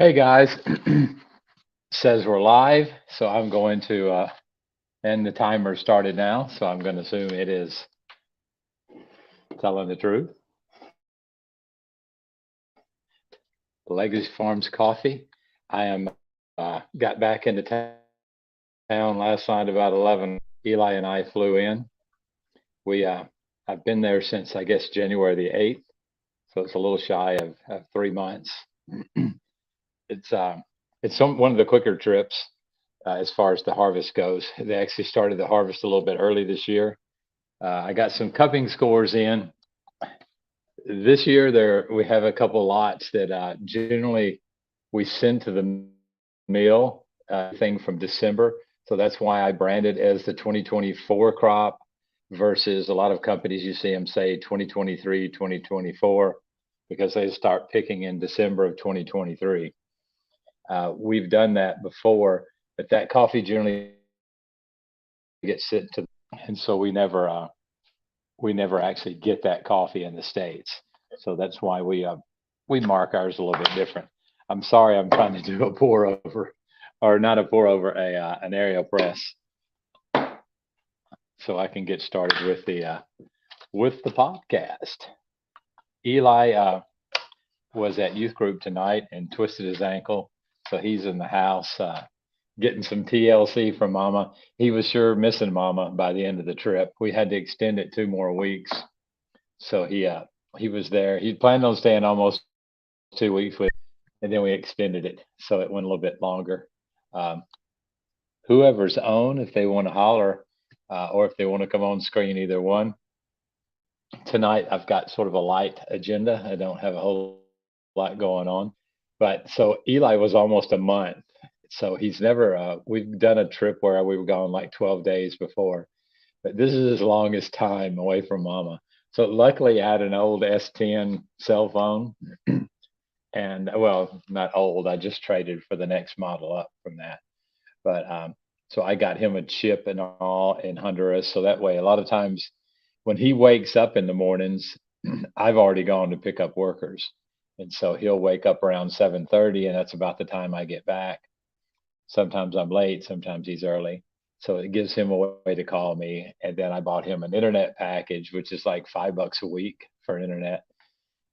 Hey guys, says we're live, so I'm going to and the timer started now, so I'm going to assume it is telling the truth. Legacy Farms Coffee. I am got back into town last night about 11. Eli and I flew in. We I've been there since I guess January the 8th, so it's a little shy of 3 months. It's one of the quicker trips as far as the harvest goes. They actually started the harvest a little bit early this year. I got some cupping scores in this year. There we have a couple lots that generally we send to the mill thing from December. So that's why I branded as the 2024 crop versus a lot of companies you see them say 2023, 2024 because they start picking in December of 2023. We've done that before, but that coffee generally gets sent to, and so we never actually get that coffee in the States. So that's why we mark ours a little bit different. I'm sorry, I'm trying to do a pour over, or not a pour over, a an AeroPress, so I can get started with the podcast. Eli was at youth group tonight and twisted his ankle, so he's in the house getting some TLC from Mama. He was sure missing Mama by the end of the trip. We had to extend it 2 more weeks. So he was there. He planned on staying almost 2 weeks with, and then we extended it so it went a little bit longer. Um, Whoever's on, if they want to holler, or if they want to come on screen, either one. Tonight I've got sort of a light agenda. I don't have a whole lot going on, but so Eli was almost a month. So he's never. We've done a trip where we were gone like 12 days before, but this is his longest time away from Mama. So luckily, I had an old S10 cell phone, and well, not old. I just traded for the next model up from that. But so I got him a chip and all in Honduras, so that way, a lot of times when he wakes up in the mornings, I've already gone to pick up workers, and so he'll wake up around 7:30, and that's about the time I get back. Sometimes I'm late, sometimes he's early. So it gives him a way to call me. And then I bought him an internet package, which is like $5 a week for internet.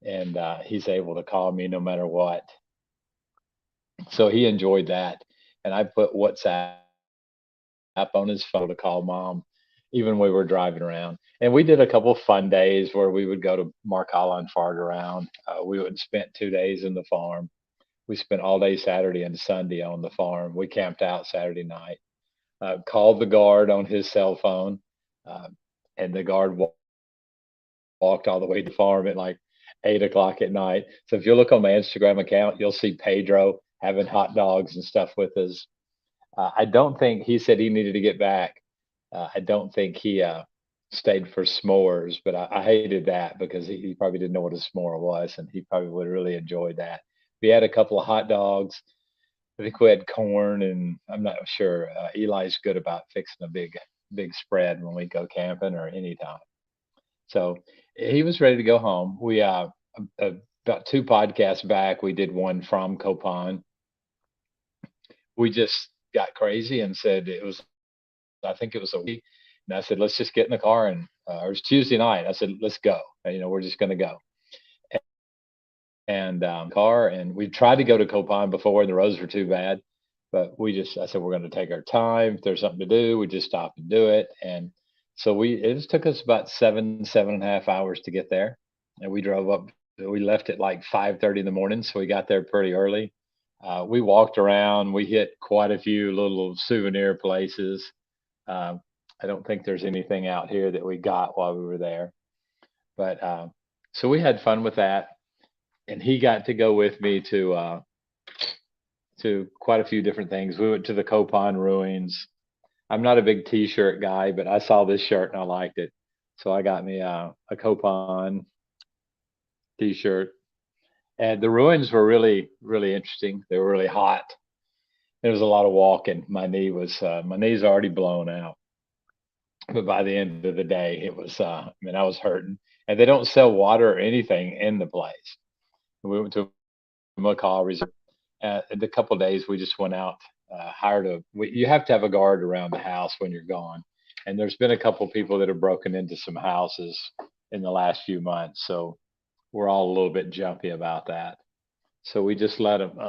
And he's able to call me no matter what. So he enjoyed that. And I put WhatsApp on his phone to call Mom, even when we were driving around. And we did a couple fun days where we would go to Marcala and fart around. We would spend 2 days in the farm. We spent all day Saturday and Sunday on the farm. We camped out Saturday night. Called the guard on his cell phone, uh, and the guard walked all the way to the farm at like 8 o'clock at night. So if you look on my Instagram account, you'll see Pedro having hot dogs and stuff with us. I don't think he said he needed to get back. I don't think he stayed for s'mores, but I hated that because he probably didn't know what a s'more was, and he probably would have really enjoyed that. We had a couple of hot dogs. I think we had corn, and I'm not sure. Eli's good about fixing a big spread when we go camping or anytime. So he was ready to go home. We uh, about two podcasts back, we did one from Copan. We just got crazy and said it was. I think it was a week, and I said let's just get in the car and it was Tuesday night. I said let's go. We're just going to go and car. And we tried to go to Copan before, and the roads were too bad. But I said, we're going to take our time. If there's something to do, we just stop and do it. And so it just took us about 7.5 hours to get there. And we drove up, we left at like 5:30 in the morning. So we got there pretty early. We walked around, we hit quite a few little souvenir places. Um, I don't think there's anything out here that we got while we were there. But so we had fun with that. And he got to go with me to quite a few different things. We went to the Copan ruins. I'm not a big T-shirt guy, but I saw this shirt and I liked it, so I got me a Copan T-shirt. And the ruins were really, really interesting. They were really hot. There was a lot of walking. My knees already blown out, but by the end of the day, it was. I mean, I was hurting. And they don't sell water or anything in the place. We went to a Macaw Resort. the couple of days we just went out, you have to have a guard around the house when you're gone. And there's been a couple of people that have broken into some houses in the last few months. So we're all a little bit jumpy about that. So we just let them,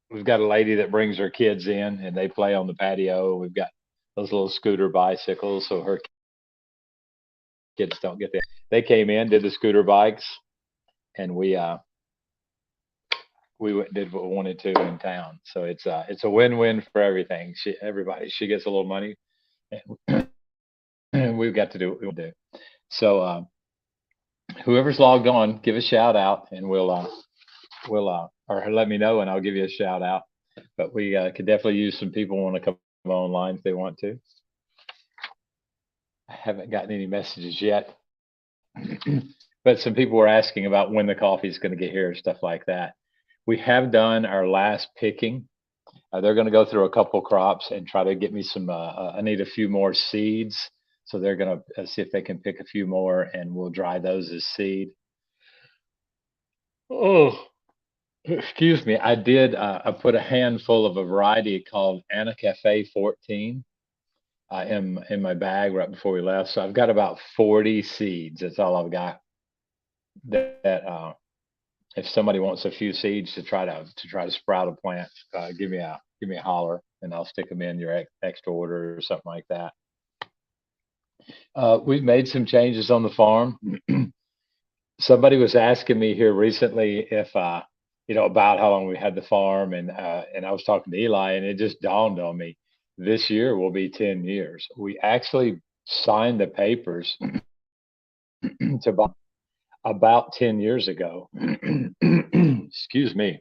we've got a lady that brings her kids in and they play on the patio. We've got those little scooter bicycles. So her kids don't get there. They came in, did the scooter bikes, and we did what we wanted to in town. So it's a win-win for everything. She gets a little money, and, and we've got to do what we do. So whoever's logged on, give a shout out, and or let me know, and I'll give you a shout out. But we could definitely use some people want to come online if they want to. I haven't gotten any messages yet, but some people were asking about when the coffee is going to get here, stuff like that. We have done our last picking. They're going to go through a couple crops and try to get me some. I need a few more seeds, so they're going to see if they can pick a few more, and we'll dry those as seed. Oh, excuse me. I did. I put a handful of a variety called Anna Cafe 14 in my bag right before we left. So I've got about 40 seeds. That's all I've got. That if somebody wants a few seeds to try to sprout a plant, give me a holler, and I'll stick them in your extra order or something like that. We've made some changes on the farm. Somebody was asking me here recently if about how long we had the farm, and I was talking to Eli, and it just dawned on me this year will be 10 years. We actually signed the papers to buy about 10 years ago. Excuse me.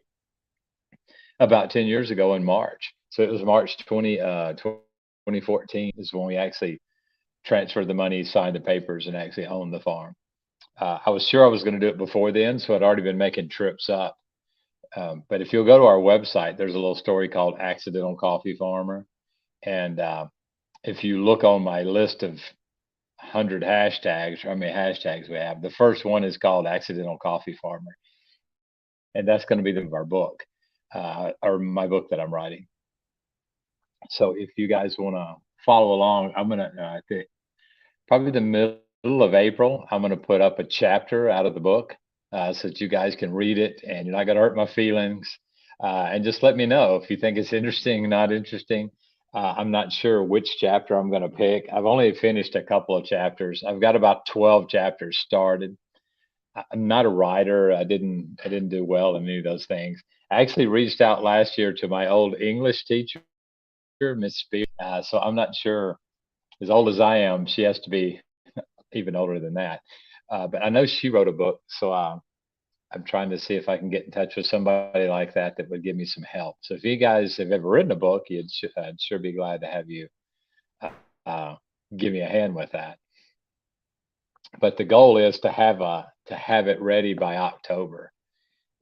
About 10 years ago in March. So it was March 2014 is when we actually transferred the money, signed the papers, and actually owned the farm. I was sure I was going to do it before then, so I'd already been making trips up. But if you'll go to our website, there's a little story called Accidental Coffee Farmer. And if you look on my list of 100 hashtags, or how many hashtags we have, the first one is called Accidental Coffee Farmer. And that's going to be the name of our book, or my book that I'm writing. So if you guys want to follow along, I'm going to, probably the middle of April, I'm going to put up a chapter out of the book so that you guys can read it and you're not going to hurt my feelings. And just let me know if you think it's interesting, not interesting. I'm not sure which chapter I'm going to pick. I've only finished a couple of chapters. I've got about 12 chapters started. I'm not a writer. I didn't do well in any of those things. I actually reached out last year to my old English teacher, Miss Spears. So I'm not sure. As old as I am, she has to be even older than that. But I know she wrote a book, so I'm trying to see if I can get in touch with somebody like that that would give me some help. So if you guys have ever written a book, I'd sure be glad to have you give me a hand with that. But the goal is to have it ready by October.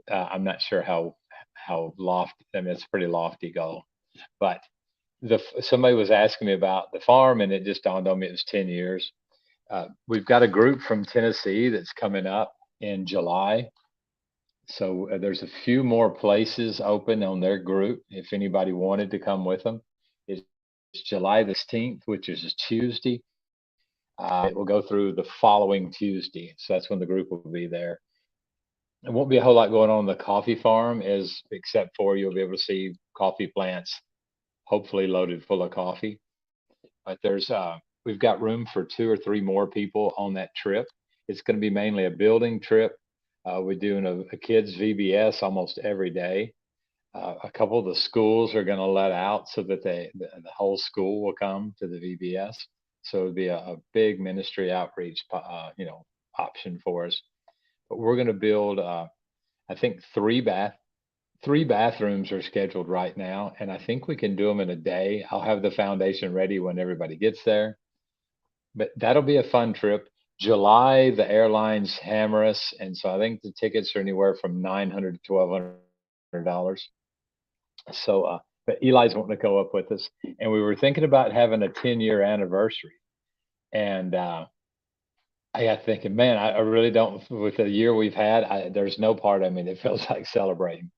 I'm not sure how lofty. I mean, it's a pretty lofty goal, but somebody was asking me about the farm, and it just dawned on me it was 10 years. We've got a group from Tennessee that's coming up in July. So there's a few more places open on their group if anybody wanted to come with them. It's July the 16th, which is a Tuesday. It will go through the following Tuesday. So that's when the group will be there. There won't be a whole lot going on the coffee farm, except for you'll be able to see coffee plants, hopefully loaded full of coffee. But we've got room for 2 or 3 more people on that trip. It's going to be mainly a building trip. We're doing a kids VBS almost every day. A couple of the schools are going to let out so that the whole school will come to the VBS. So it'll be a big ministry outreach, option for us. But we're going to build, I think 3 bathrooms are scheduled right now, and I think we can do them in a day. I'll have the foundation ready when everybody gets there. But that'll be a fun trip. July, the airlines hammer us, and so I think the tickets are anywhere from $900 to $1,200. So, but Eli's wanting to go up with us, and we were thinking about having a 10-year anniversary. And I got thinking, man, I really don't. With the year we've had, there's no part of me that feels like celebrating.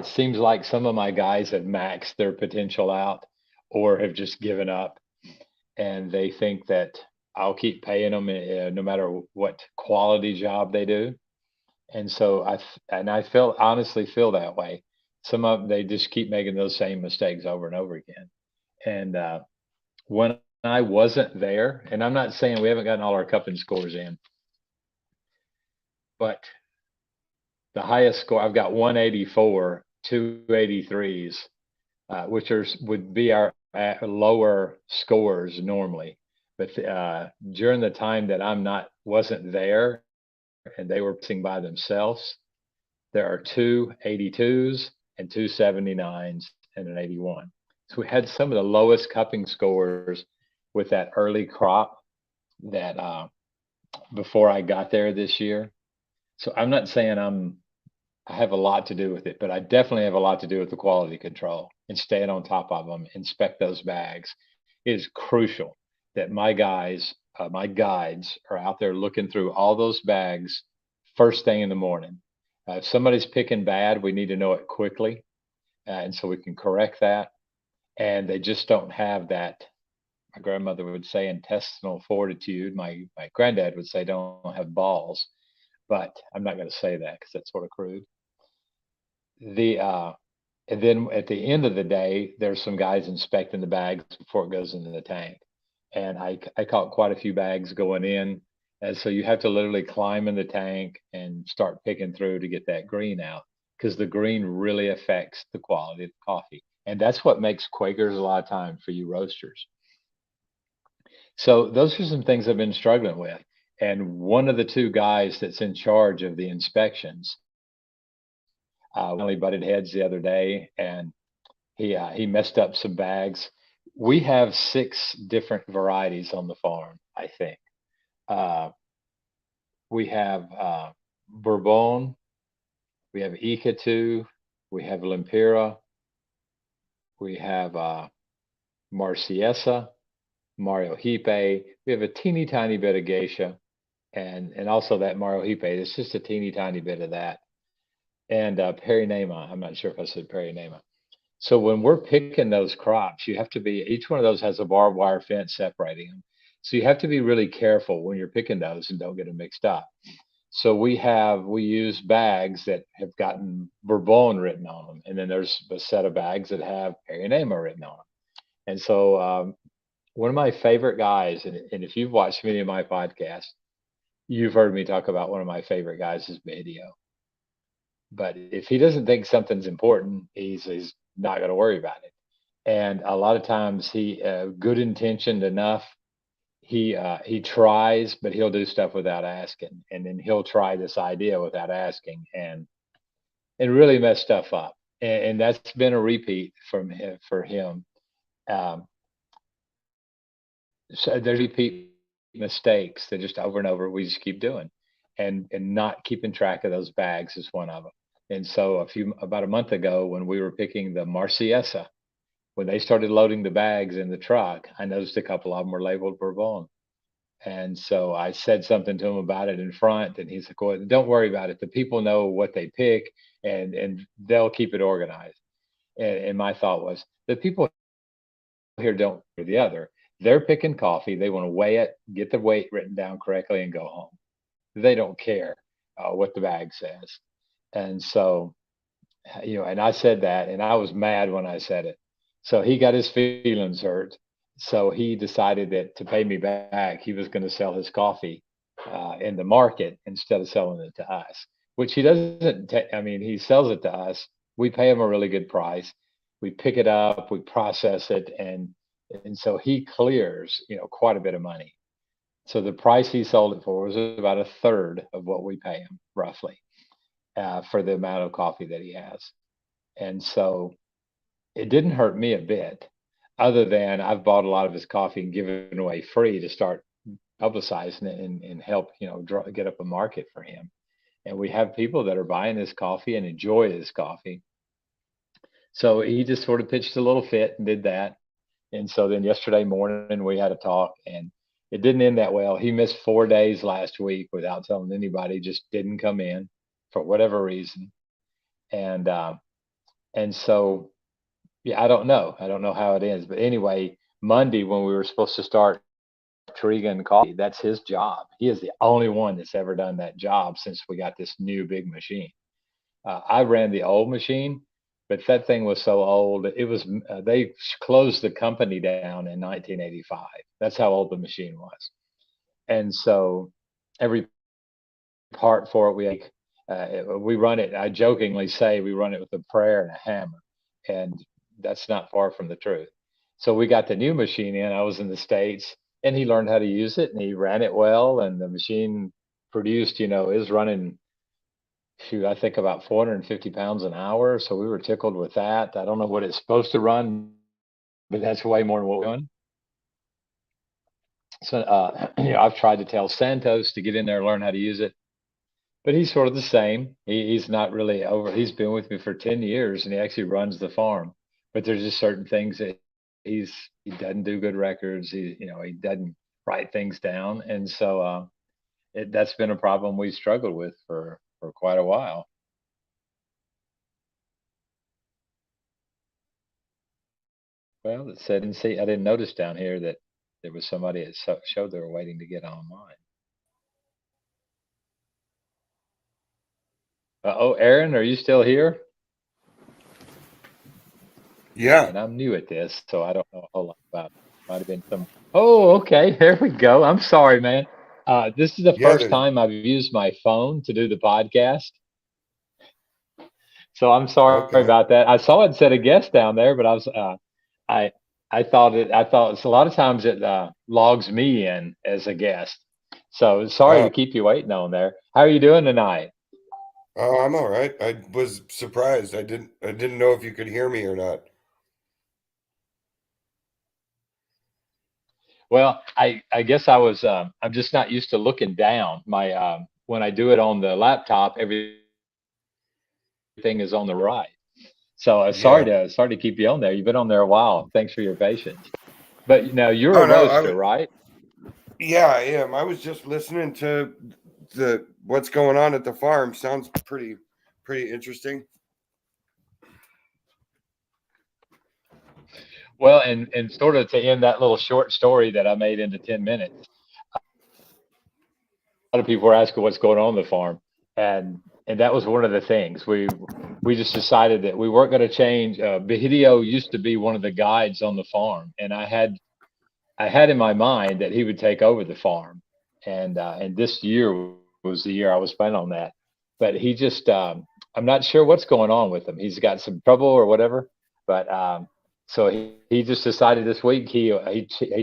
it seems like some of my guys have maxed their potential out or have just given up, and they think that I'll keep paying them no matter what quality job they do. And so I feel honestly feel that way. Some of them, they just keep making those same mistakes over and over again. And when I wasn't there, and I'm not saying we haven't gotten all our cupping scores in, but the highest score I've got 184, 283s, which would be our lower scores normally. But during the time that wasn't there, and they were pissing by themselves, there are two 82s and two 79s and an 81. So we had some of the lowest cupping scores with that early crop that before I got there this year. So I'm not saying I have a lot to do with it, but I definitely have a lot to do with the quality control and staying on top of them, inspect those bags. It is crucial that my guys, my guides are out there looking through all those bags first thing in the morning. If somebody's picking bad, we need to know it quickly, and so we can correct that. And they just don't have that. My grandmother would say intestinal fortitude. My granddad would say don't have balls, but I'm not going to say that because that's sort of crude. The and then at the end of the day, there's some guys inspecting the bags before it goes into the tank. And I caught quite a few bags going in. And so you have to literally climb in the tank and start picking through to get that green out because the green really affects the quality of the coffee. And that's what makes Quakers a lot of time for you roasters. So those are some things I've been struggling with. And one of the two guys that's in charge of the inspections only butted heads the other day, and he messed up some bags. We have 6 different varieties on the farm, I think. Uh, we have Bourbon, we have Ikatu, we have Lempira, we have Marciesa, Mario Hipe. We have a teeny tiny bit of Geisha, and also that Mario Hipe. It's just a teeny tiny bit of that. And Perinema. I'm not sure if I said Perinema. So when we're picking those crops, you have to be, each one of those has a barbed wire fence separating them. So you have to be really careful when you're picking those and don't get them mixed up. So we use bags that have gotten Bourbon written on them. And then there's a set of bags that have Perinema written on them. And so one of my favorite guys, and if you've watched many of my podcasts, you've heard me talk about one of my favorite guys is Bedio. But if he doesn't think something's important, he's not going to worry about it. And a lot of times he good intentioned enough, he tries, but he'll do stuff without asking, and then he'll try this idea without asking, and really mess stuff up. And that's been a repeat for him. So there's repeat mistakes that just over and over we just keep doing, and not keeping track of those bags is one of them. And so about a month ago, when we were picking the Marciesa, when they started loading the bags in the truck, I noticed a couple of them were labeled Bourbon. And so I said something to him about it in front, and he said, "Well, don't worry about it. The people know what they pick, and they'll keep it organized." And my thought was, the people here don't or the other. They're picking coffee. They want to weigh it, get the weight written down correctly, and go home. They don't care what the bag says. And so, and I said that, and I was mad when I said it. So he got his feelings hurt. So he decided that to pay me back, he was going to sell his coffee in the market instead of selling it to us, which he doesn't. I mean, he sells it to us. We pay him a really good price. We pick it up, we process it, and so he clears, quite a bit of money. So the price he sold it for was about a third of what we pay him, roughly, for the amount of coffee that he has. And so it didn't hurt me a bit, other than I've bought a lot of his coffee and given away free to start publicizing it and help, get up a market for him. And we have people that are buying his coffee and enjoy his coffee. So he just sort of pitched a little fit and did that. And so then yesterday morning we had a talk, and it didn't end that well. He missed 4 days last week without telling anybody, just didn't come in for whatever reason. And And so, yeah, I don't know. I don't know how it ends. But anyway, Monday when we were supposed to start Trigan Coffee, that's his job. He is the only one that's ever done that job since we got this new big machine. I ran the old machine, but that thing was so old. It was they closed the company down in 1985. That's how old the machine was. And so every part for it we run it. I jokingly say we run it with a prayer and a hammer, and that's not far from the truth. So we got the new machine in. I was in the States, and he learned how to use it, and he ran it well, and the machine produced, is running, shoot, I think about 450 pounds an hour. So we were tickled with that. I don't know what it's supposed to run, but that's way more than what we're doing. So, I've tried to tell Santos to get in there and learn how to use it, but he's sort of the same. He's not really over. He's been with me for 10 years and he actually runs the farm, but there's just certain things that he doesn't do good records. He doesn't write things down. And so, that's been a problem we struggled with for quite a while. Well, it said, I didn't notice down here that there was somebody that showed they were waiting to get online. Oh, Aaron, are you still here? Yeah. And I'm new at this, so I don't know a whole lot about it. Might have been some. Oh, okay. There we go. I'm sorry, man. This is the Yeah. first time I've used my phone to do the podcast, so I'm sorry Okay. about that. I saw it said a guest down there, but I, I thought it's a lot of times it logs me in as a guest. So sorry Uh, to keep you waiting on there. How are you doing tonight? oh, I'm all right. I was surprised. I didn't know if you could hear me or not. Well, I guess I'm just not used to looking down. My when I do it on the laptop, everything is on the right. So Yeah. sorry to keep you on there. You've been on there a while. Thanks for your patience. But you're Oh a no, roaster, right? yeah, I am. I was just listening to the what's going on at the farm. Sounds pretty interesting. Well, and sort of to end that little short story that I made into 10 minutes, a lot of people were asking what's going on the farm, and that was one of the things we just decided that we weren't going to change. Bahidio used to be one of the guides on the farm, and I had in my mind that he would take over the farm, and this year was the year I was planning on that. But he just, I'm not sure what's going on with him. He's got some trouble or whatever. But so he just decided this week he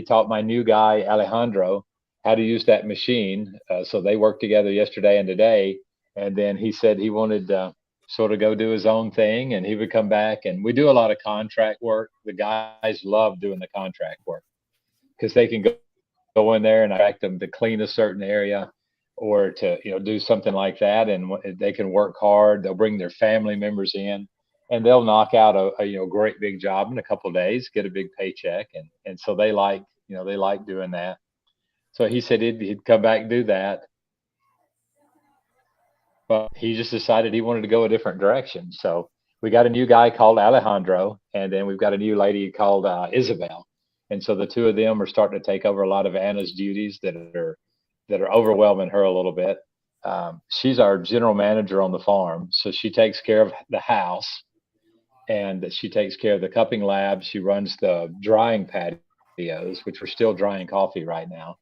taught my new guy Alejandro how to use that machine. So they worked together yesterday and today, and then he said he wanted to sort of go do his own thing, and he would come back. And we do a lot of contract work. The guys love doing the contract work because they can go in there and direct them to clean a certain area or to do something like that, and they can work hard. They'll bring their family members in, and they'll knock out a great big job in a couple of days, get a big paycheck, and so they like doing that. So he said he'd come back and do that, but he just decided he wanted to go a different direction. So we got a new guy called Alejandro, and then we've got a new lady called Isabel. And so the two of them are starting to take over a lot of Anna's duties that are overwhelming her a little bit. She's our general manager on the farm, so she takes care of the house and she takes care of the cupping lab. She runs the drying patios, which we're still drying coffee right now,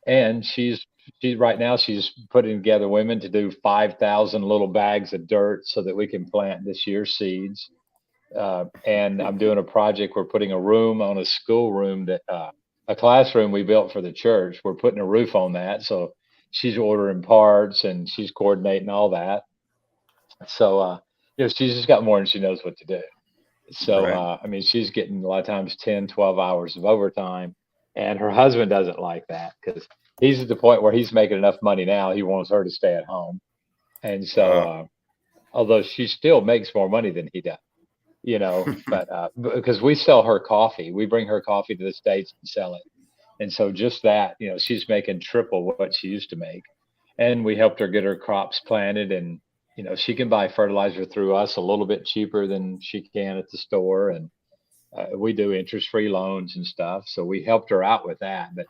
and she right now she's putting together women to do 5,000 little bags of dirt so that we can plant this year's seeds. And I'm doing a project. We're putting a room on a schoolroom a classroom we built for the church. We're putting a roof on that. So she's ordering parts and she's coordinating all that. So, she's just got more than she knows what to do. So, Right. I mean, she's getting a lot of times 10, 12 hours of overtime. And her husband doesn't like that because he's at the point where he's making enough money now. He wants her to stay at home. And so, Uh, although she still makes more money than he does, but because we sell her coffee, we bring her coffee to the States and sell it. And so just that, she's making triple what she used to make. And we helped her get her crops planted and, she can buy fertilizer through us a little bit cheaper than she can at the store. And we do interest-free loans and stuff. So we helped her out with that. But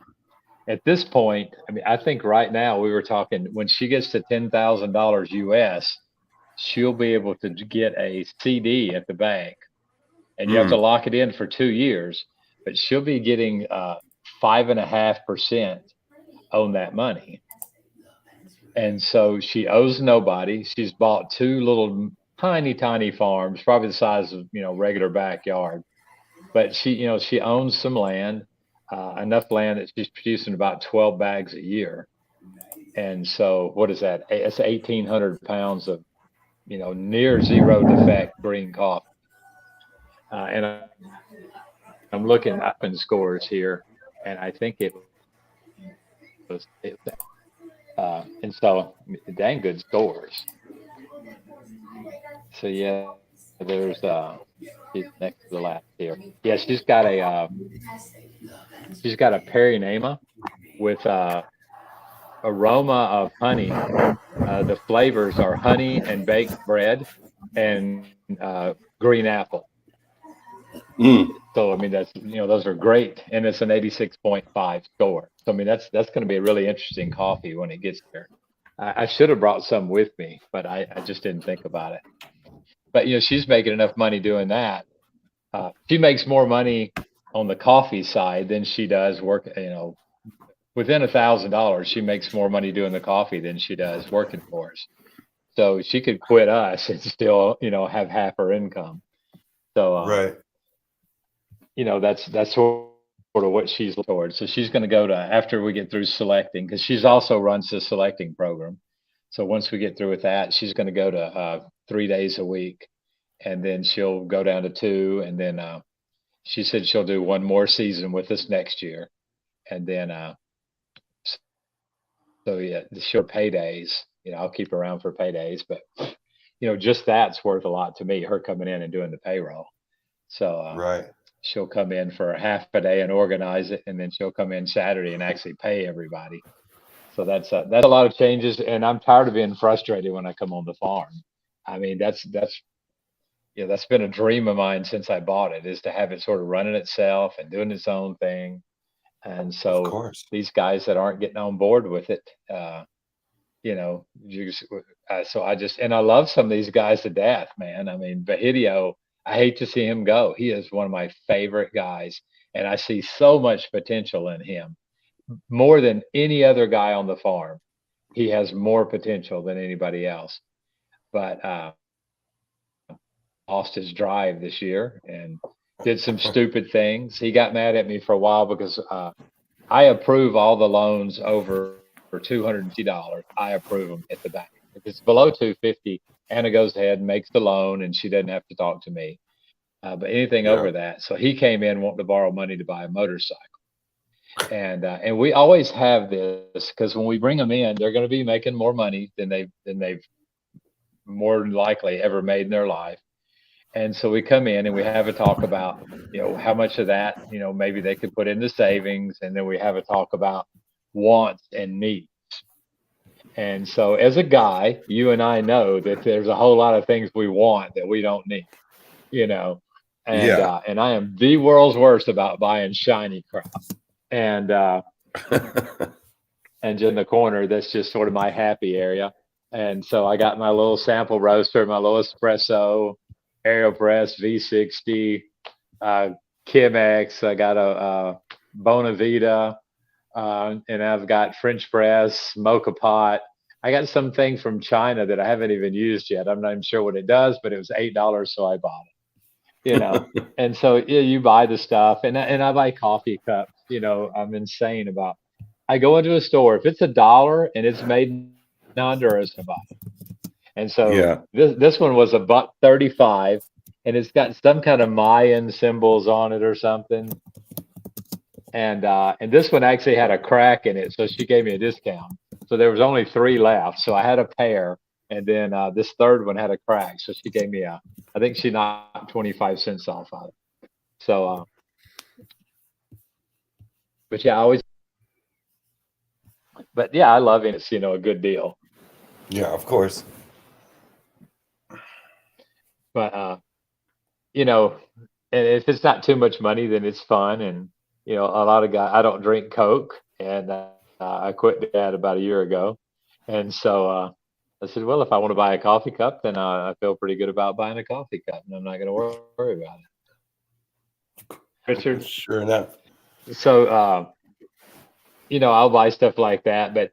at this point, I mean, I think right now we were talking when she gets to $10,000 US, she'll be able to get a CD at the bank, and you have to lock it in for 2 years, but she'll be getting 5.5% on that money. And so she owes nobody. She's bought two little tiny farms, probably the size of, regular backyard. But she owns some land, enough land that she's producing about 12 bags a year. And so what is that? It's 1,800 pounds of, near zero defect green coffee. And I'm looking up in scores here, and I think it was, and so dang good scores. So yeah, there's she's next to the last here. Yeah, she's got a Perry Nama with aroma of honey. The flavors are honey and baked bread and green apple. So I mean that's those are great, and it's an 86.5 score. So I mean that's going to be a really interesting coffee when it gets there. I should have brought some with me, but I just didn't think about it. But she's making enough money doing that. She makes more money on the coffee side than she does work. Within $1,000, she makes more money doing the coffee than she does working for us. So she could quit us and still have half her income. So right. That's sort of what she's towards. So she's going to go to, after we get through selecting, because she's also runs the selecting program. So once we get through with that, she's going to go to 3 days a week, and then she'll go down to 2. And then she said she'll do one more season with us next year. And then, so yeah, she'll paydays, I'll keep her around for paydays, but just that's worth a lot to me, her coming in and doing the payroll. So, right. She'll come in for a half a day and organize it, and then she'll come in Saturday and actually pay everybody. So that's a lot of changes, and I'm tired of being frustrated when I come on the farm. I mean, that's been a dream of mine since I bought it, is to have it sort of running itself and doing its own thing. And so these guys that aren't getting on board with it, so I love some of these guys to death, man. I mean, Bahidio, I hate to see him go. He is one of my favorite guys, and I see so much potential in him, more than any other guy on the farm. He has more potential than anybody else, but lost his drive this year and did some stupid things. He got mad at me for a while because I approve all the loans over $250. I approve them at the bank. If it's below 250, Anna goes ahead and makes the loan, and she doesn't have to talk to me. But anything over that, so he came in wanting to borrow money to buy a motorcycle, and we always have this, because when we bring them in, they're going to be making more money than they've more than likely ever made in their life. And so we come in and we have a talk about how much of that maybe they could put into savings, and then we have a talk about wants and needs. And so as a guy, you and I know that there's a whole lot of things we want that we don't need, and I am the world's worst about buying shiny crap. And and in the corner, that's just sort of my happy area. And so I got my little sample roaster, my little espresso, AeroPress V60, Chemex. I got a Bonavita. And I've got French press, mocha pot. I got something from China that I haven't even used yet. I'm not even sure what it does, but it was $8, so I bought it. And so you buy the stuff, and I buy coffee cups. I'm insane about. I go into a store, if it's $1 and it's made in Honduras, I buy it. And so this one was $1.35, and it's got some kind of Mayan symbols on it or something. And this one actually had a crack in it, so she gave me a discount. So there was only 3 left, so I had a pair, and then this third one had a crack, so she gave me I think she knocked 25 cents off of it. So, but yeah, I love it. It's a good deal. Yeah, of course. But you know, and if it's not too much money, then it's fun. And a lot of guys, I don't drink Coke, and I quit that about a year ago. And so I said, well, if I want to buy a coffee cup, then I feel pretty good about buying a coffee cup, and I'm not going to worry about it. Richard, Sure enough. so I'll buy stuff like that, but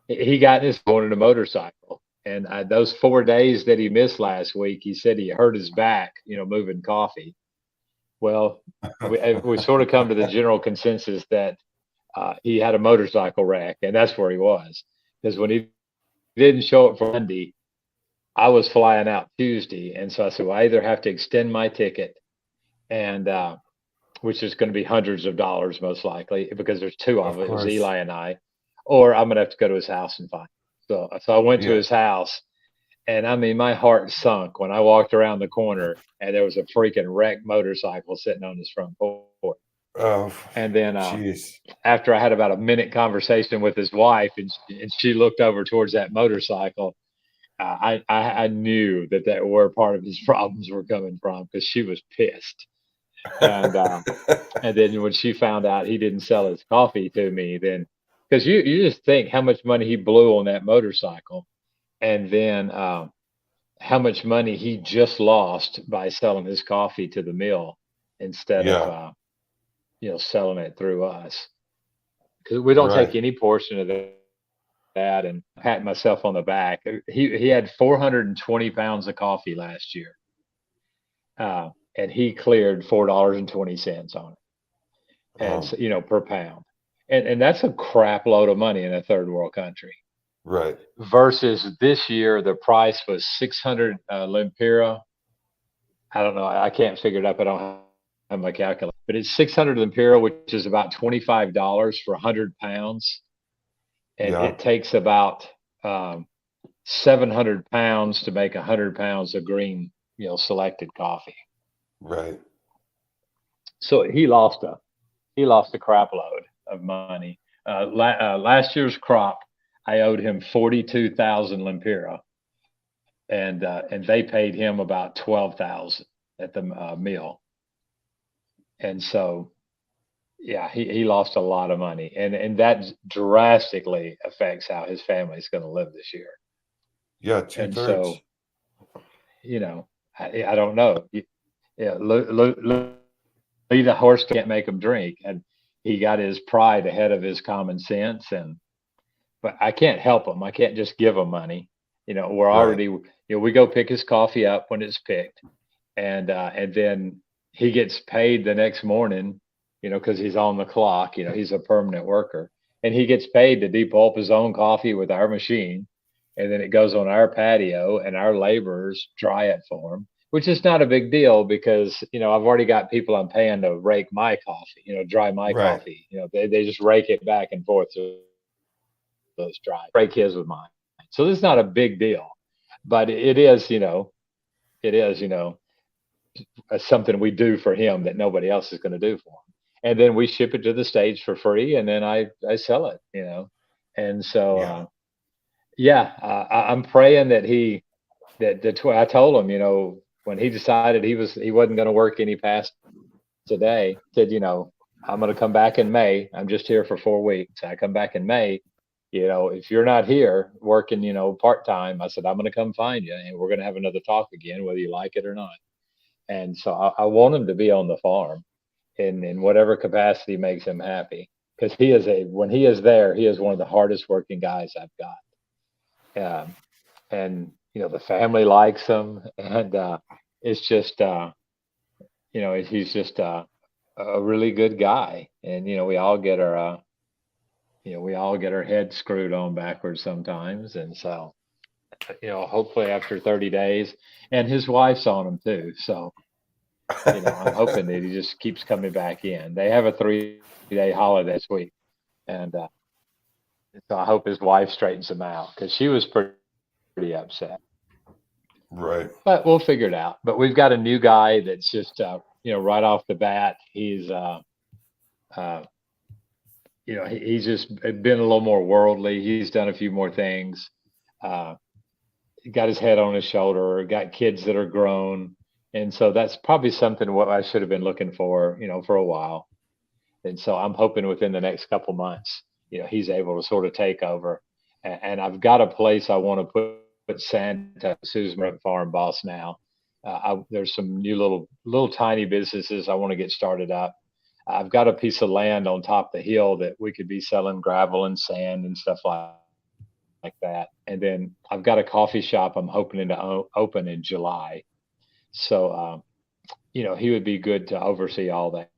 he got in his wanted a motorcycle. And those 4 days that he missed last week, he said he hurt his back, moving coffee. Well, we sort of come to the general consensus that he had a motorcycle wreck, and that's where he was. Because when he didn't show up for Monday, I was flying out Tuesday, and so I said, well, I either have to extend my ticket, and which is going to be hundreds of dollars most likely, because there's two of it. It was Eli and I, or I'm going to have to go to his house and find him. So I went to his house, and I mean, my heart sunk when I walked around the corner and there was a freaking wrecked motorcycle sitting on his front porch. Oh, and then jeez. After I had about a minute conversation with his wife, and she looked over towards that motorcycle, I knew that where part of his problems were coming from, because she was pissed. And then when she found out he didn't sell his coffee to me, then because you just think how much money he blew on that motorcycle, and then how much money he just lost by selling his coffee to the mill instead of selling it through us, because we don't take any portion of that. And pat myself on the back. He had 420 pounds of coffee last year, and he cleared $4.20 on it, and so, per pound, and that's a crap load of money in a third world country. Right. Versus this year, the price was 600 lempira. I don't know. I can't figure it up. I don't have my calculator, but it's 600 lempira, which is about $25 for 100 pounds. And it takes about 700 pounds to make 100 pounds of green, selected coffee. Right. So he lost a crap load of money. Last year's crop, I owed him 42,000 lempira, and they paid him about 12,000 at the mill. And so, yeah, he lost a lot of money, and that drastically affects how his family's going to live this year. Yeah, 2/3. And so, I don't know. Lead a horse, can't make him drink, and he got his pride ahead of his common sense. But I can't help him. I can't just give him money. We're already, we go pick his coffee up when it's picked, and then he gets paid the next morning, because he's on the clock. He's a permanent worker, and he gets paid to depulp his own coffee with our machine, and then it goes on our patio, and our laborers dry it for him, which is not a big deal, because I've already got people I'm paying to rake my coffee, dry my coffee. They just rake it back and forth. Those dry, break his with mine. So this is not a big deal, but it is, something we do for him that nobody else is going to do for him. And then we ship it to the States for free, and then I sell it, And so, I'm praying that I told him, when he decided he wasn't going to work any past today, said, I'm going to come back in May. I'm just here for 4 weeks. I come back in May. If you're not here working, part-time, I said, I'm going to come find you, and we're going to have another talk again, whether you like it or not. And so I want him to be on the farm in whatever capacity makes him happy, because when he is there, he is one of the hardest working guys I've got. And the family likes him, and it's just, he's just a really good guy. And, we all get our heads screwed on backwards sometimes. And so, hopefully after 30 days, and his wife's on him too. So, I'm hoping that he just keeps coming back in. They have a 3-day holiday this week. And so I hope his wife straightens him out, because she was pretty upset. Right. But we'll figure it out. But we've got a new guy that's just, right off the bat, he's, he's just been a little more worldly. He's done a few more things. got his head on his shoulder, got kids that are grown. And so that's probably something what I should have been looking for, for a while. And so I'm hoping within the next couple months, he's able to sort of take over. And I've got a place I want to put Santa, who's my farm boss now. There's some new little tiny businesses I want to get started up. I've got a piece of land on top of the hill that we could be selling gravel and sand and stuff like that. And then I've got a coffee shop I'm hoping to open in July. So, he would be good to oversee all that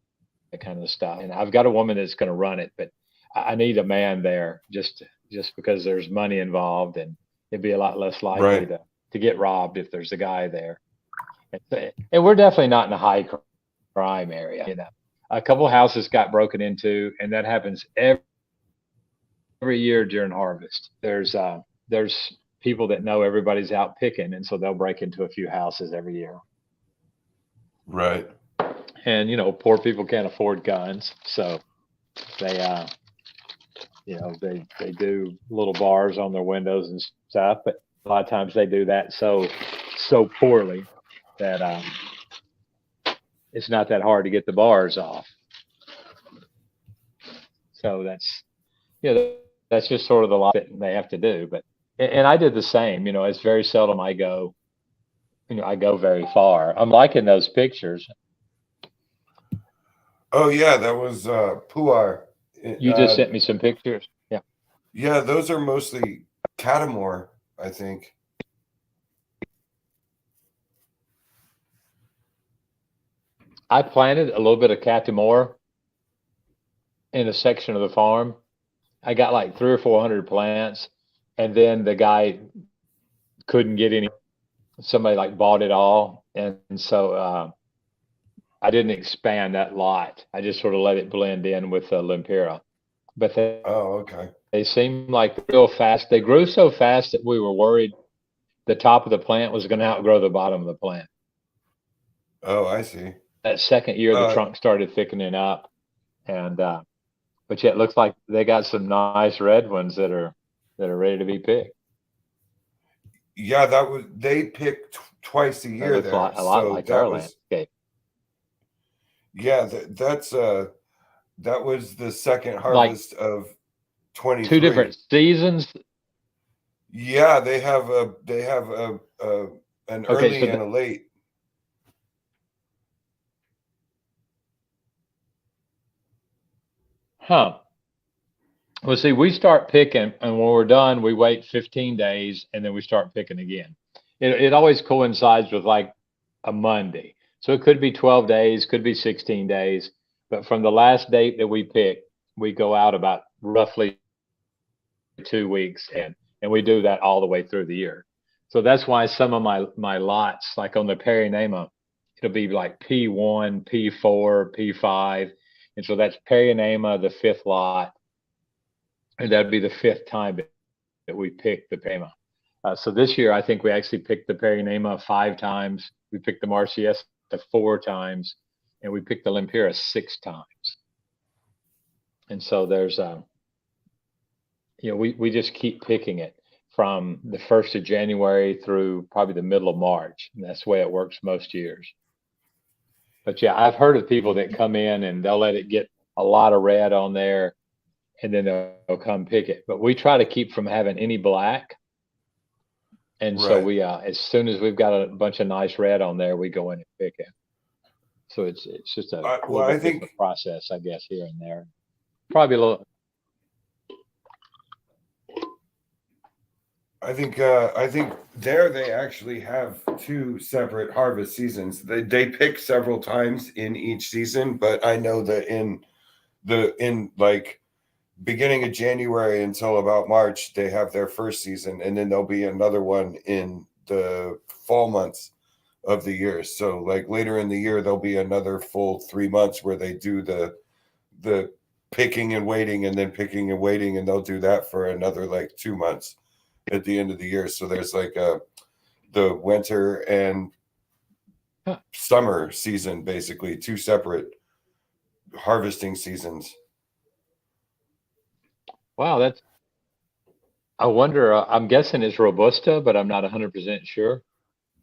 kind of stuff. And I've got a woman that's going to run it, but I need a man there just because there's money involved, and it'd be a lot less likely to get robbed if there's a guy there. And we're definitely not in a high crime area. A couple of houses got broken into, and that happens every year during harvest. There's people that know everybody's out picking, and so they'll break into a few houses every year. Right. And poor people can't afford guns, so they they do little bars on their windows and stuff. But a lot of times they do that so poorly that it's not that hard to get the bars off. So that's that's just sort of the lot that they have to do. But and I did the same. It's very seldom I go very far. I'm liking those pictures. Oh yeah, that was Puar. You just sent me some pictures. Yeah. Yeah, those are mostly Catamore, I think. I planted a little bit of Catamore in a section of the farm. I got like 300 or 400 plants, and then the guy couldn't get any. Somebody like bought it all, and so I didn't expand that lot. I just sort of let it blend in with Lempira. But they seemed like real fast. They grew so fast that we were worried the top of the plant was going to outgrow the bottom of the plant. Oh, I see. That second year, the trunk started thickening up, and but yet it looks like they got some nice red ones that are ready to be picked. Yeah, they pick twice a year there. A lot like our landscape. Yeah, that was the second harvest of 23. 2 different seasons. Yeah, they have an early and a late. Huh. Well, see, we start picking, and when we're done, we wait 15 days, and then we start picking again. It always coincides with like a Monday. So it could be 12 days, could be 16 days. But from the last date that we pick, we go out about roughly 2 weeks, and we do that all the way through the year. So that's why some of my lots, like on the Perinema, it'll be like P1, P4, P5. And so that's Perinema, the 5th lot. And that'd be the 5th time that we picked the Perinema. So this year, I think we actually picked the Perinema 5 times. We picked the Marciesta 4 times, and we picked the Lempira 6 times. And so there's, we just keep picking it from the 1st of January through probably the middle of March. And that's the way it works most years. But yeah, I've heard of people that come in and they'll let it get a lot of red on there, and then they'll come pick it. But we try to keep from having any black. And so we, as soon as we've got a bunch of nice red on there, we go in and pick it. So it's just a little bit process, I guess, here and there. Probably a little. I think there they actually have 2 separate harvest seasons. They pick several times in each season, but I know that in like beginning of January until about March, they have their first season, and then there'll be another one in the fall months of the year. So like later in the year, there'll be another full 3 months where they do the picking and waiting, and then picking and waiting, and they'll do that for another like 2 months at the end of the year. So there's like the winter and summer season, basically 2 separate harvesting seasons. Wow, I wonder, I'm guessing it's Robusta, but I'm not 100% sure.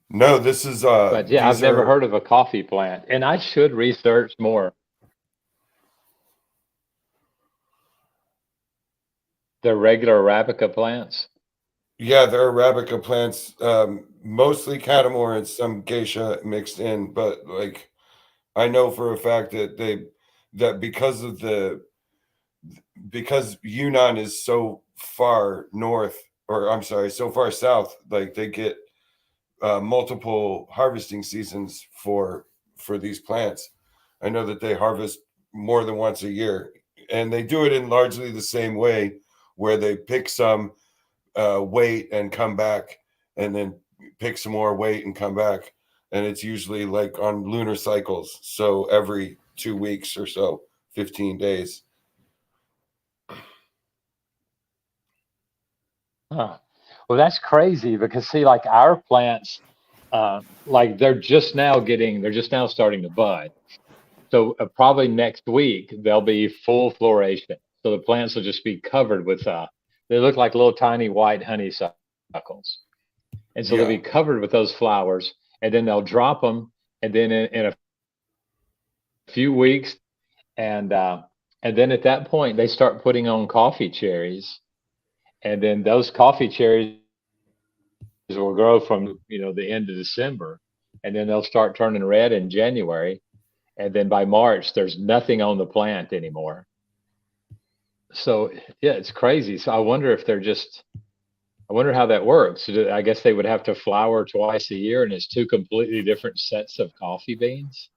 No, this is But yeah, I've these never are heard of a coffee plant, and I should research more. The regular Arabica plants. yeah, they're Arabica plants, mostly Catamore and some Geisha mixed in, but like I know for a fact that because of the because Yunnan is so far north, or I'm sorry, so far south, like they get multiple harvesting seasons for these plants. I know that they harvest more than once a year, and they do it in largely the same way, where they pick some, wait and come back, and then pick some more, wait and come back, and it's usually like on lunar cycles, so every 2 weeks or so, 15 days. Huh. Well, that's crazy because see, like our plants, like they're just now starting to bud. So probably next week they'll be full floration. So the plants will just be covered with, they look like little tiny white honeysuckles. And so they'll Yeah, be covered with those flowers, and then they'll drop them, and then in a few weeks, and uh, and then at that point they start putting on coffee cherries, and then those coffee cherries will grow from the end of December, and then they'll start turning red in January, and then by March there's nothing on the plant anymore. So yeah, it's crazy. So I wonder if they're just I wonder how that works. I guess they would have to flower twice a year, and it's two completely different sets of coffee beans.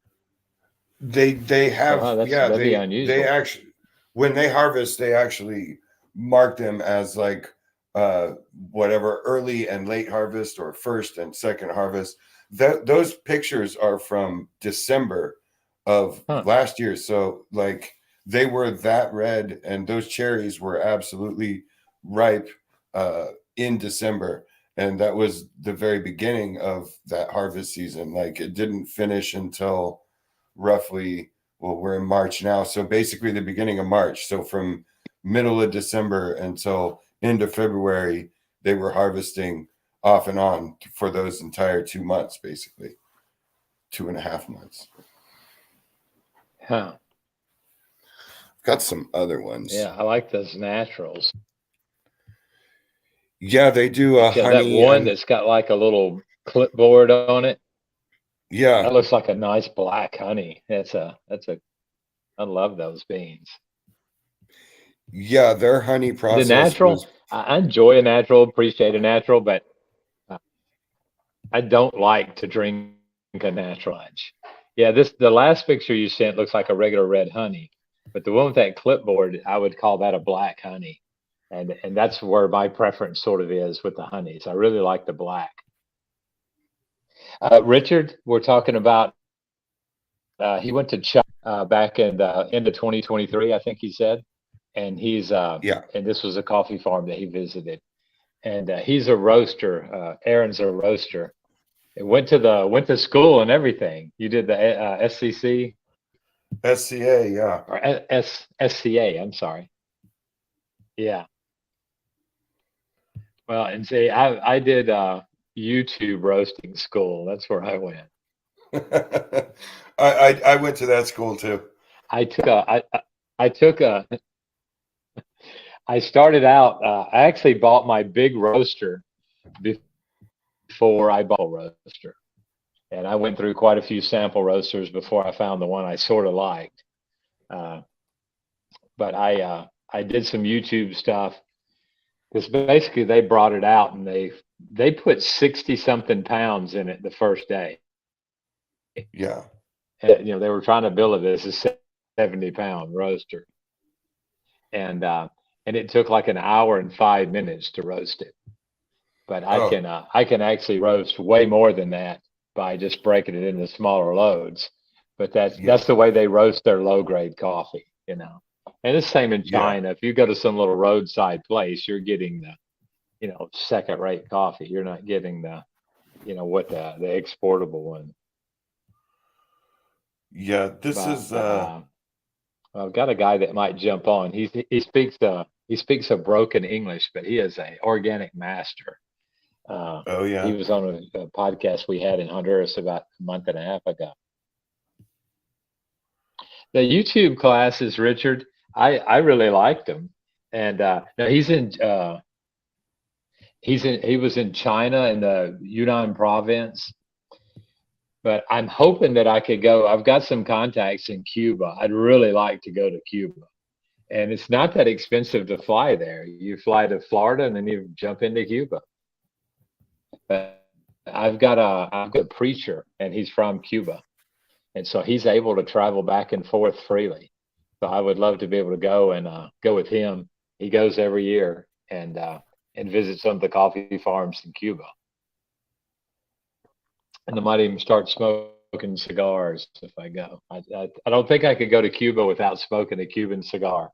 they So have, yeah, that'd be they unusual. actually, when they harvest, they actually mark them as like uh whatever, early and late harvest or first and second harvest. That those pictures are from December of Huh. last year, so like they were that red, and those cherries were absolutely ripe uh in December, and that was the very beginning of that harvest season. Like it didn't finish until roughly, well, we're in March now, so basically the beginning of March. So from middle of December until end of February, they were harvesting off and on for those entire 2 months, basically 2.5 months. Huh. Got some other ones. Yeah, I like those naturals. Yeah, they do But yeah, that honey one and that's got like a little clipboard on it, yeah, that looks like a nice black honey. I love those beans. yeah, their honey The process natural, was, I enjoy a natural, appreciate a natural, but uh, I don't like to drink a natural much. Yeah, the last picture you sent looks like a regular red honey, but the one with that clipboard, I would call that a black honey. And that's where my preference sort of is with the honeys. I really like the black. Richard, we're talking about he went to China back in the end of 2023, I think he said, and yeah. and this was a coffee farm that he visited, and he's a roaster. Aaron's a roaster. It went to school and everything. You did the SCC SCA, yeah. or SCA. I'm sorry. Yeah. Well, and see, I did YouTube roasting school. That's where I went. I went to that school too. I took a I took a I started out. I actually bought my big roaster before I bought a roaster, and I went through quite a few sample roasters before I found the one I sort of liked. Uh, but I did some YouTube stuff because basically they brought it out and they put 60 something pounds in it the first day. Yeah. And, they were trying to build it as a 70-pound roaster, and uh, and it took like an hour and 5 minutes to roast it. But Oh, I can actually roast way more than that by just breaking it into smaller loads. But yeah. that's the way they roast their low grade coffee. And it's the same in Yeah. China. If you go to some little roadside place, you're getting the second rate coffee. You're not getting what the exportable one. Yeah. This But is I've got a guy that might jump on. He speaks a broken English, but he is a organic master. Oh He yeah. was on a podcast we had in Honduras about a month and a half ago. The YouTube classes, Richard, I really liked them, and no, he was in China in the Yunnan province, but I'm hoping that I could go. I've got some contacts in Cuba. I'd really like to go to Cuba. And it's not that expensive to fly there. You fly to Florida and then you jump into Cuba. But I've got a preacher and he's from Cuba. And so he's able to travel back and forth freely. So I would love to be able to go and go with him. He goes every year and visits some of the coffee farms in Cuba. And I might even start smoking cigars if I go. I don't think I could go to Cuba without smoking a Cuban cigar.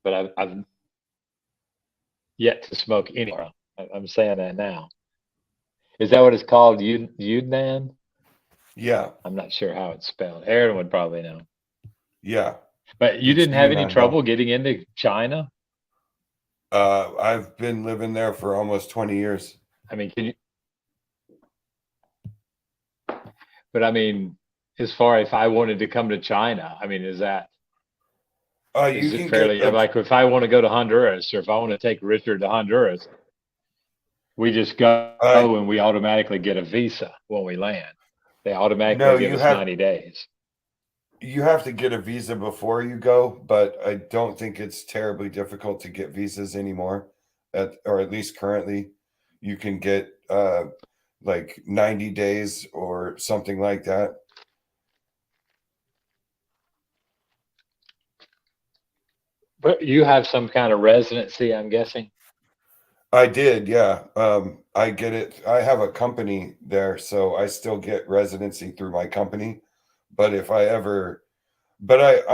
But I've yet to smoke anywhere. I'm saying that now. Is that what it's called? Yunnan? Yeah. I'm not sure how it's spelled. Aaron would probably know. Yeah. But you It's didn't have any Yunnan. trouble getting into China? I've been living there for almost 20 years. I mean, can you? But I mean, as far if I wanted to come to China, I mean, is You it can fairly get like if I want to go to Honduras or if I want to take Richard to Honduras, we just go and we automatically get a visa when we land. They automatically give us 90 days. You have to get a visa before you go, but I don't think it's terribly difficult to get visas anymore. Or at least currently, you can get like 90 days or something like that. But you have some kind of residency, I'm guessing. I did, yeah. I get it. I have a company there, so I still get residency through my company. But if I ever, but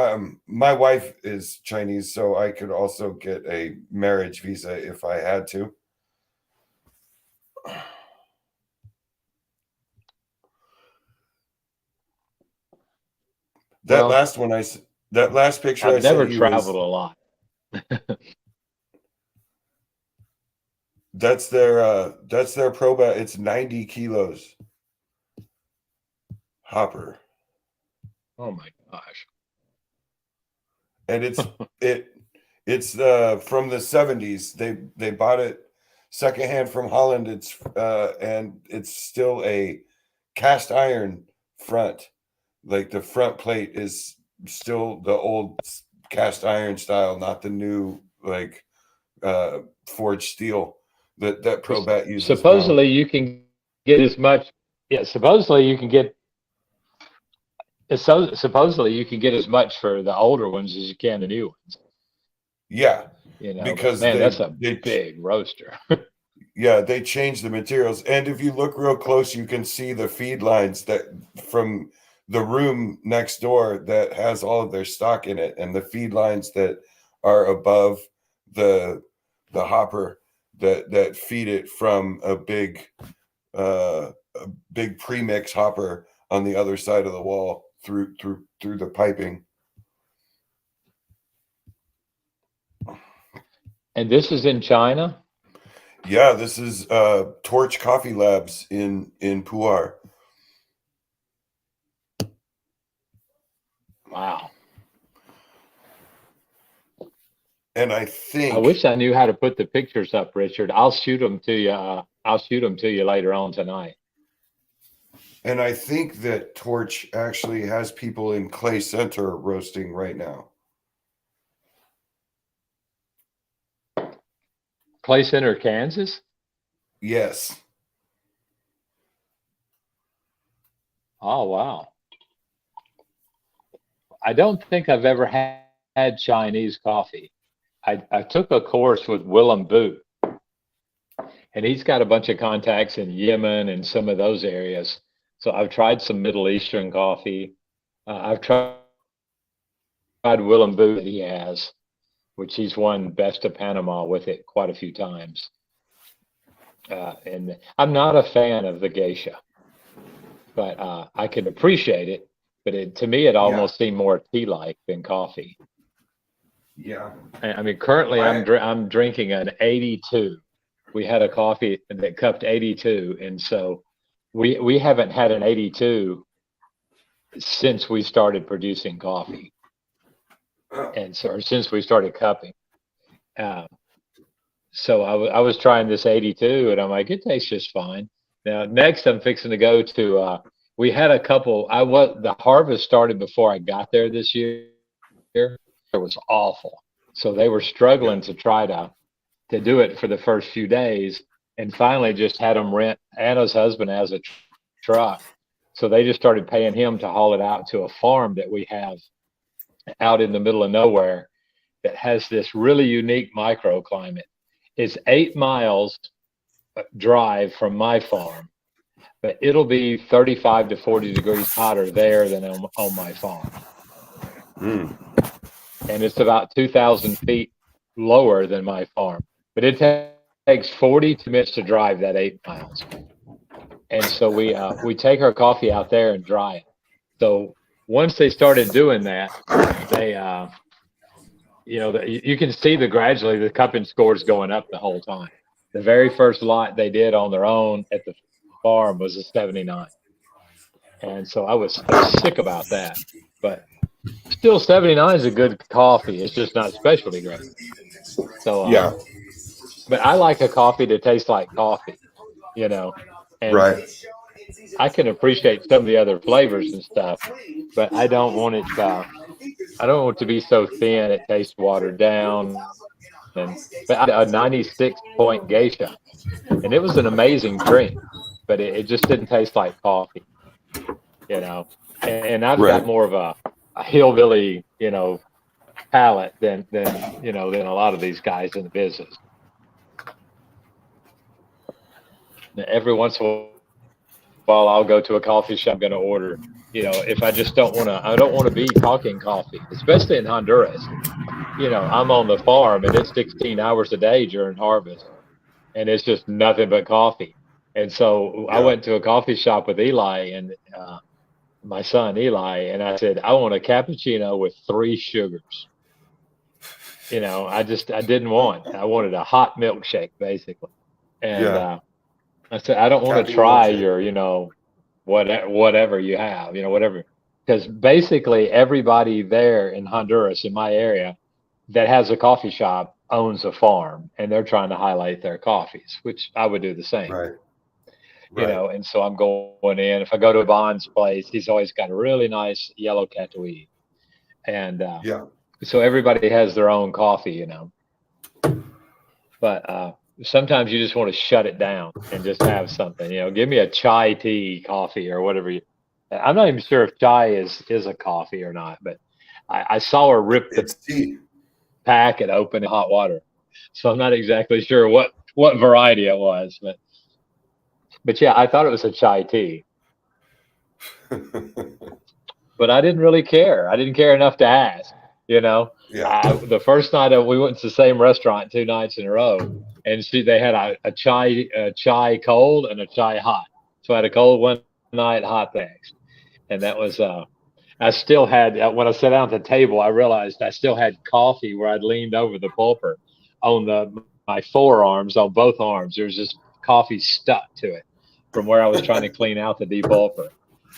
my wife is Chinese, so I could also get a marriage visa if I had to. That Well, last one that last picture I I've never sent you is traveled a lot. that's their Probat. It's 90 kilos hopper. Oh my gosh. And it's from the 70s. They bought it secondhand from Holland. And it's still a cast iron front. Like the front plate is still the old cast iron style, not the new like forged steel that Probat uses Supposedly now. you can get as much. Yeah, supposedly you can get. Supposedly you can get as much for the older ones as you can the new ones. Yeah, You know, because man, that's a big roaster. Yeah, they changed the materials. And if you look real close, you can see the feed lines that from the room next door that has all of their stock in it, and the feed lines that are above the hopper that feed it from a big premix hopper on the other side of the wall through the piping. And this is in China? Yeah, this is Torch Coffee Labs in Pu'er. Wow. And I I wish I knew how to put the pictures up, Richard. I'll shoot them to you. I'll shoot them to you later on tonight. And I think that Torch actually has people in Clay Center roasting right now. Clay Center, Kansas? Yes. Oh, wow. I don't think I've ever had Chinese coffee. I took a course with Willem Boot, and he's got a bunch of contacts in Yemen and some of those areas. So I've tried some Middle Eastern coffee. I've tried Willem Boot he has, which he's won Best of Panama with it quite a few times. And I'm not a fan of the geisha. but I can appreciate it. But to me, it Yeah. almost seemed more tea-like than coffee. Yeah. I mean, currently I, I'm drinking an 82. We had a coffee that cupped 82, and so we haven't had an 82 since we started producing coffee, and so or since we started cupping. Uh, so I was trying this 82, and I'm like, it tastes just fine. Now next, I'm fixing to go to. We had a couple. The harvest started before I got there this year. It was awful, so they were yeah. struggling to try to do it for the first few days, and finally just had them rent. Anna's husband has a truck, so they just started paying him to haul it out to a farm that we have out in the middle of nowhere that has this really unique microclimate. It's 8 miles drive from my farm, but it'll be 35 to 40 degrees hotter there than on my farm. Mm. And it's about 2,000 feet lower than my farm, but it takes 42 minutes to drive that 8 miles. And so we take our coffee out there and dry it. So once they started doing that, they you can see gradually the cupping scores going up the whole time. The very first lot they did on their own at the farm was a 79, and so I was sick about that. But still, 79 is a good coffee. It's just not specialty grade. So Yeah. but I like a coffee that tastes like coffee, you know, and Right. I can appreciate some of the other flavors and stuff, but I don't want it. I don't want it to be so thin it tastes watered down. And but I had a 96 point geisha, and it was an amazing drink, but it just didn't taste like coffee, you know. And I've got Right. more of a hillbilly, palate than than a lot of these guys in the business. Every once in a while, I'll go to a coffee shop, I'm going to order. If I just don't want to, I don't want to be talking coffee, especially in Honduras. I'm on the farm and it's 16 hours a day during harvest, and it's just nothing but coffee. And so I Yeah. went to a coffee shop with Eli and my son Eli, and I said, I want a cappuccino with 3 sugars. I didn't I wanted a hot milkshake basically. And Yeah. I said, I don't want to Caffeine try milkshake. your, whatever you have, whatever. Because basically everybody there in Honduras, in my area, that has a coffee shop owns a farm, and they're trying to highlight their coffees, which I would do the same. Right. Right. And so I'm going in. If I go to Bond's place, he's always got a really nice yellow Catuí. And Yeah. so everybody has their own coffee, but sometimes you just want to shut it down and just have something, give me a chai tea coffee or whatever I'm not even sure if chai is a coffee or not, but I saw her rip the It's tea. packet open in hot water. So I'm not exactly sure what variety it was, but yeah, I thought it was a chai tea, but I didn't really care. I didn't care enough to ask, Yeah. The first night we went to the same restaurant 2 nights in a row, and they had a chai cold and a chai hot. So I had a cold one night, hot the next, and that was I still had when I sat down at the table, I realized I still had coffee where I'd leaned over the pulper on my forearms, on both arms. There was just coffee stuck to it from where I was trying to clean out the depulper,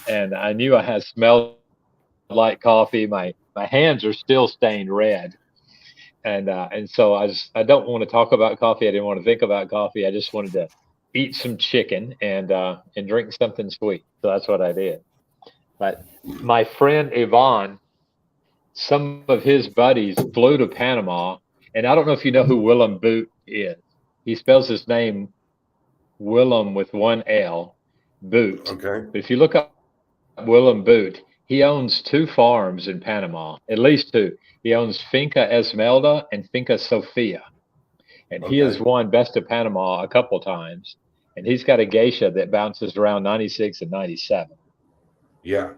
and I knew I had smelled like coffee. My hands are still stained red, and so I don't want to talk about coffee. I didn't want to think about coffee. I just wanted to eat some chicken and drink something sweet. So that's what I did. But my friend Yvonne, some of his buddies flew to Panama, and I don't know if you know who Willem Boot is. He spells his name Willem with one L, Boot. Okay. But if you look up Willem Boot, he owns 2 farms in Panama, at least 2. He owns Finca Esmeralda and Finca Sofia. And he has won Best of Panama a couple times. And he's got a geisha that bounces around 96 and 97. Yeah.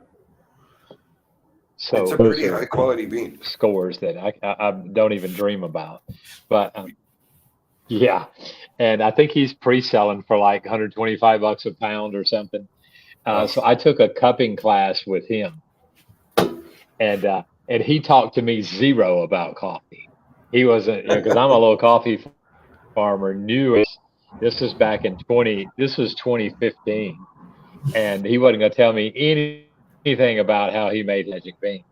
So it's a pretty high quality bean. Scores that I don't even dream about. But yeah. And I think he's pre-selling for like $125 a pound or something. So I took a cupping class with him, and he talked to me zero about coffee. He wasn't, because I'm a little coffee farmer, new. This was back in 20, this was 2015, and he wasn't going to tell me anything about how he made magic beans.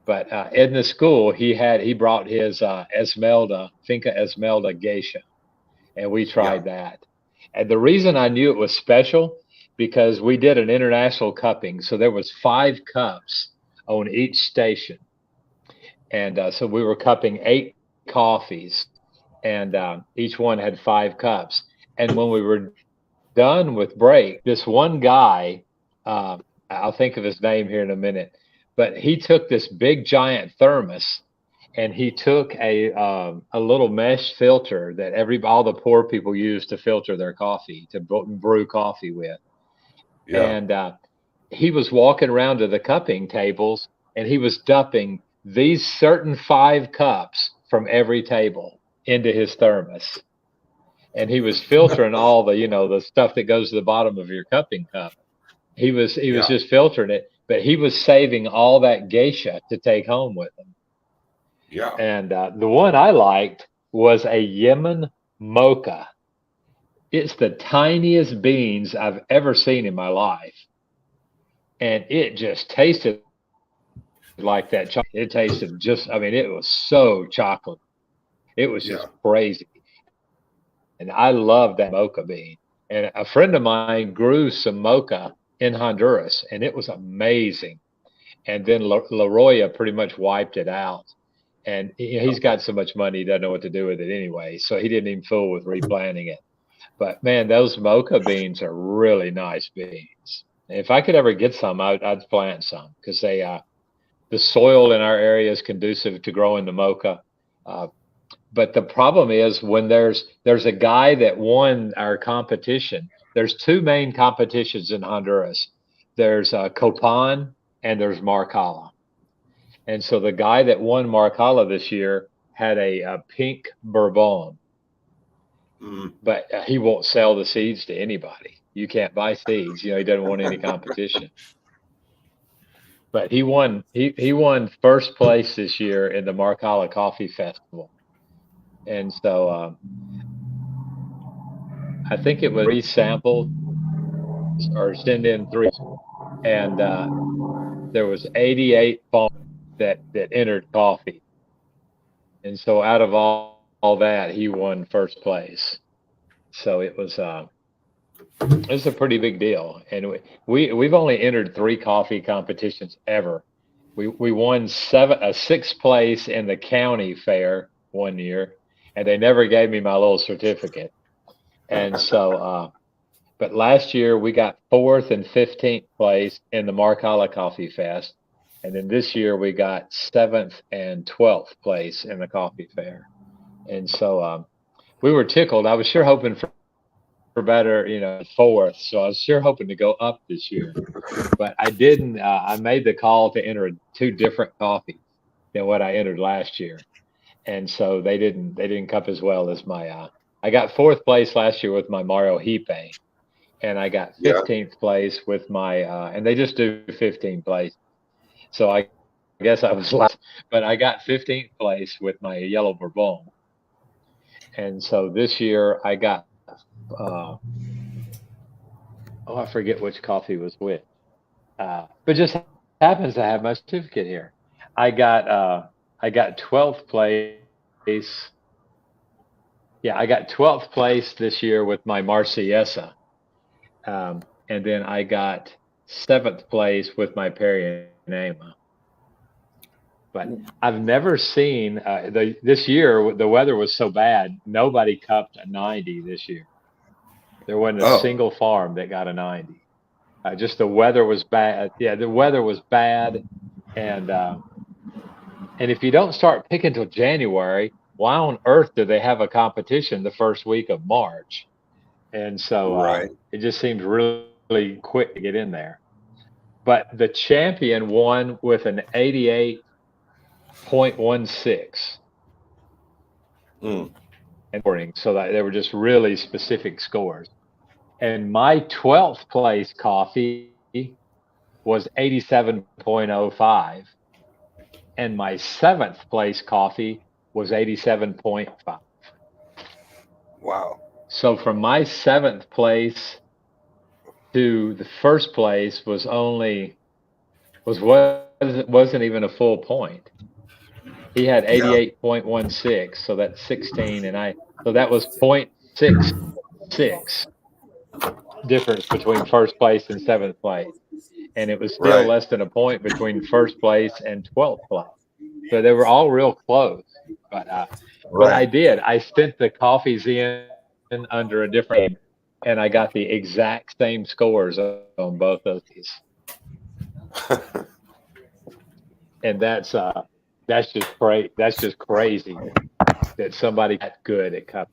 But in the school, he brought his Esmelda, Finca Esmelda geisha, and we Yeah. tried that. And the reason I knew it was special because we did an international cupping, so there was 5 cups on each station, and so we were cupping 8 coffees, and each one had 5 cups. And when we were done with break, this one guy, uh, I'll think of his name here in a minute, but he took this big giant thermos and he took a little mesh filter that all the poor people use to filter their coffee to brew coffee with, Yeah. and he was walking around to the cupping tables and he was dumping these certain 5 cups from every table into his thermos, and he was filtering all the the stuff that goes to the bottom of your cupping cup. He was Yeah. just filtering it, but he was saving all that geisha to take home with him. Yeah. And the one I liked was a Yemen mocha. It's the tiniest beans I've ever seen in my life, and it just tasted like that. It tasted just, I mean, it was so chocolate. It was Yeah. just crazy. And I love that mocha bean. And a friend of mine grew some mocha in Honduras, and it was amazing. And then La Roya pretty much wiped it out. And he's got so much money, he doesn't know what to do with it anyway. So he didn't even fool with replanting it. But man, those mocha beans are really nice beans. If I could ever get some, I'd plant some because the soil in our area is conducive to growing the mocha. Uh, but the problem is when there's a guy that won our competition. There's 2 main competitions in Honduras. There's Copan and there's Marcala. And so the guy that won Marcala this year had a pink Bourbon, Mm. but he won't sell the seeds to anybody. You can't buy seeds. He doesn't want any competition. But he won first place this year in the Marcala Coffee Festival. And so I think it was 3 samples or send in 3, and there was 88 farms that entered coffee, and so out of all that, he won first place. So it was a pretty big deal, and we've only entered 3 coffee competitions ever. We won 6th place in the county fair one year, and they never gave me my little certificate. And so, but last year we got 4th and 15th place in the Marcala Coffee Fest, and then this year we got 7th and 12th place in the coffee fair. And so we were tickled. I was sure hoping for better, 4th. So I was sure hoping to go up this year, but I didn't. I made the call to enter 2 different coffees than what I entered last year, and so they didn't cup as well as my. I got 4th place last year with my Mario Hipe, and I got Yeah. 15th place with my. And they just do 15th place, so I guess I was last, but I got 15th place with my Yellow Bourbon, and so this year I got. I forget which coffee was which. But just happens to have my certificate here. I got 12th place. Yeah, I got 12th place this year with my Marciesa. And then I got 7th place with my Perianema. But I've never seen this year. The weather was so bad, nobody cupped a 90 this year. There wasn't a single farm that got a 90. Just the weather was bad. Yeah, the weather was bad, and if you don't start picking till January, why on earth do they have a competition the first week of March? And so Right. it just seems really quick to get in there. But the champion won with an 88.16. Mm. And so that they were just really specific scores. And my 12th place coffee was 87.05. And my 7th place coffee was 87.5. Wow. So from my 7th place to the first place wasn't even a full point. He had Yeah. 88.16, so that's 16, so that was 0.66 difference between first place and 7th place, and it was still Right. less than a point between first place and 12th place. So they were all real close. But what I Right. did, I sent the coffees in under a different name, and I got the exact same scores on both of these. And that's just great. That's just crazy that somebody that good at cup.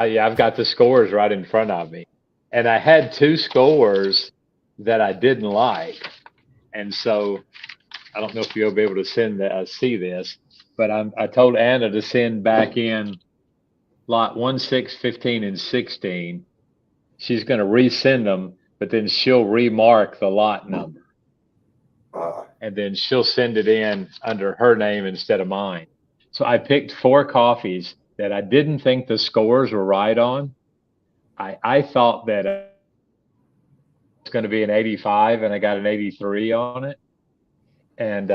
Yeah, I've got the scores right in front of me, and I had two scores that I didn't like, and so I don't know if you'll be able to see this, but I told Anna to send back in lot 1, 6, 15, and 16. She's going to resend them, but then she'll remark the lot number, and then she'll send it in under her name instead of mine. So I picked 4 coffees that I didn't think the scores were right on. I thought that it's going to be an 85, and I got an 83 on it. And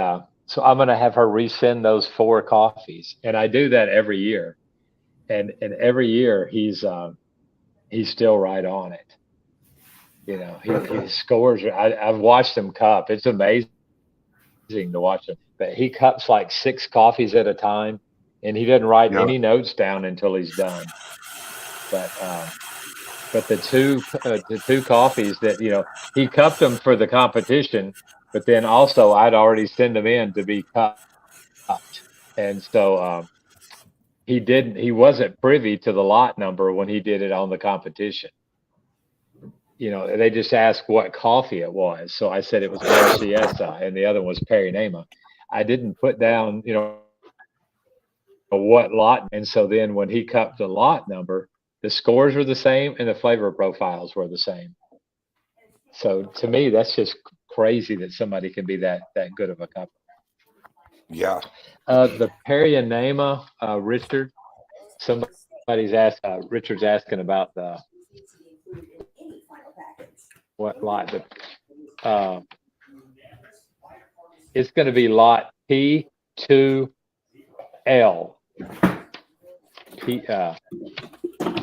so I'm going to have her resend those 4 coffees, and I do that every year. And every year he's still right on it. You know, he scores. I've watched him cup. It's amazing to watch him. But he cups like 6 coffees at a time, and he doesn't write Yeah. any notes down until he's done. But the two coffees that he cupped them for the competition, but then also I'd already send them in to be cupped, and so he wasn't privy to the lot number when he did it on the competition. They just asked what coffee it was. So I said it was Marciesa and the other one was Perinema. I didn't put down, what lot. And so then when he cupped the lot number, the scores were the same and the flavor profiles were the same. So to me, that's just crazy that somebody can be that good of a cupper. Yeah. The Perinema, Richard, Richard's asking about what lot it's going to be lot P2L.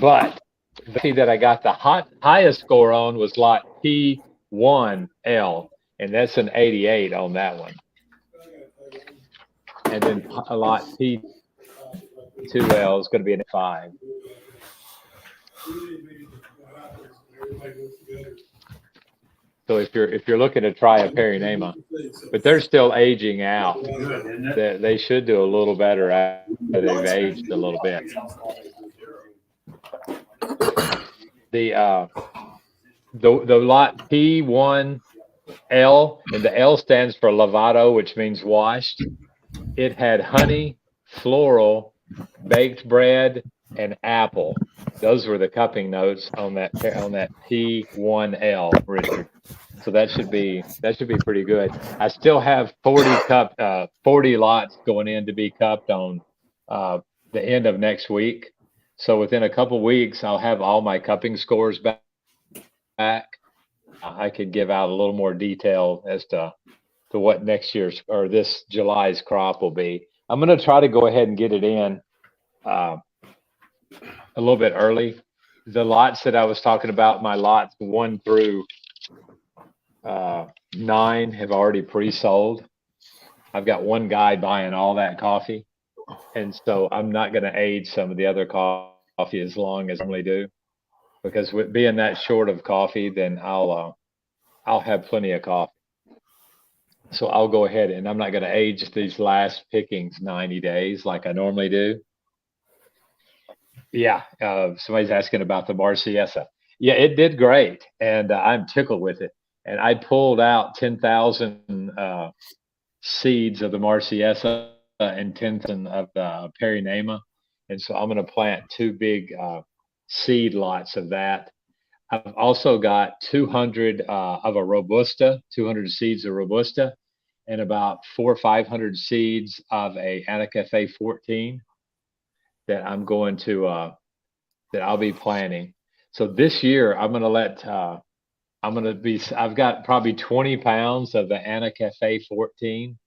But the key that I got the highest score on was lot P1L, and that's an 88 on that one. And then a lot P2L is going to be an 5. So if you're looking to try a Perinema, but they're still aging out, they should do a little better after they've aged a little bit. The lot P1L, and the L stands for lavado, which means washed. It had honey, floral, baked bread, and apple. Those were the cupping notes on that P1L, Richard. So that should be pretty good. I still have 40 lots going in to be cupped on the end of next week. So within a couple weeks, I'll have all my cupping scores back. I could give out a little more detail as to what next year's or this July's crop will be. I'm going to try to go ahead and get it in a little bit early. The lots that I was talking about, my lots 1 through 9 have already pre-sold. I've got one guy buying all that coffee, and so I'm not going to age some of the other coffee as long as I normally do, because with being that short of coffee, then I'll have plenty of coffee. So I'll go ahead, and I'm not going to age these last pickings 90 days like I normally do. Yeah, somebody's asking about the Marciesa. Yeah, it did great, and I'm tickled with it. And I pulled out 10,000 seeds of the Marciesa and 10,000 of the Perinema, and so I'm going to plant 2 big seed lots of that. I've also got 200 of a Robusta, 200 seeds of Robusta, and about 400 or 500 seeds of a Anacafe 14 that I'm going to that I'll be planting. So this year I've got probably 20 pounds of the Anacafe 14.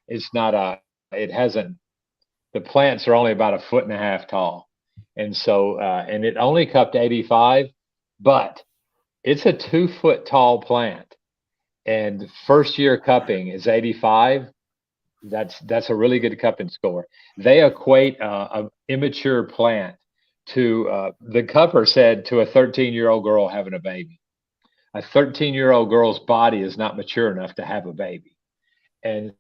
It's not a it hasn't the plants are only about a foot and a half tall. And so and it only cupped 85, but it's a 2 foot tall plant. And first year cupping is 85. That's a really good cupping score. They equate a immature plant to the cupper said to a 13-year-old girl having a baby. A 13-year-old girl's body is not mature enough to have a baby. And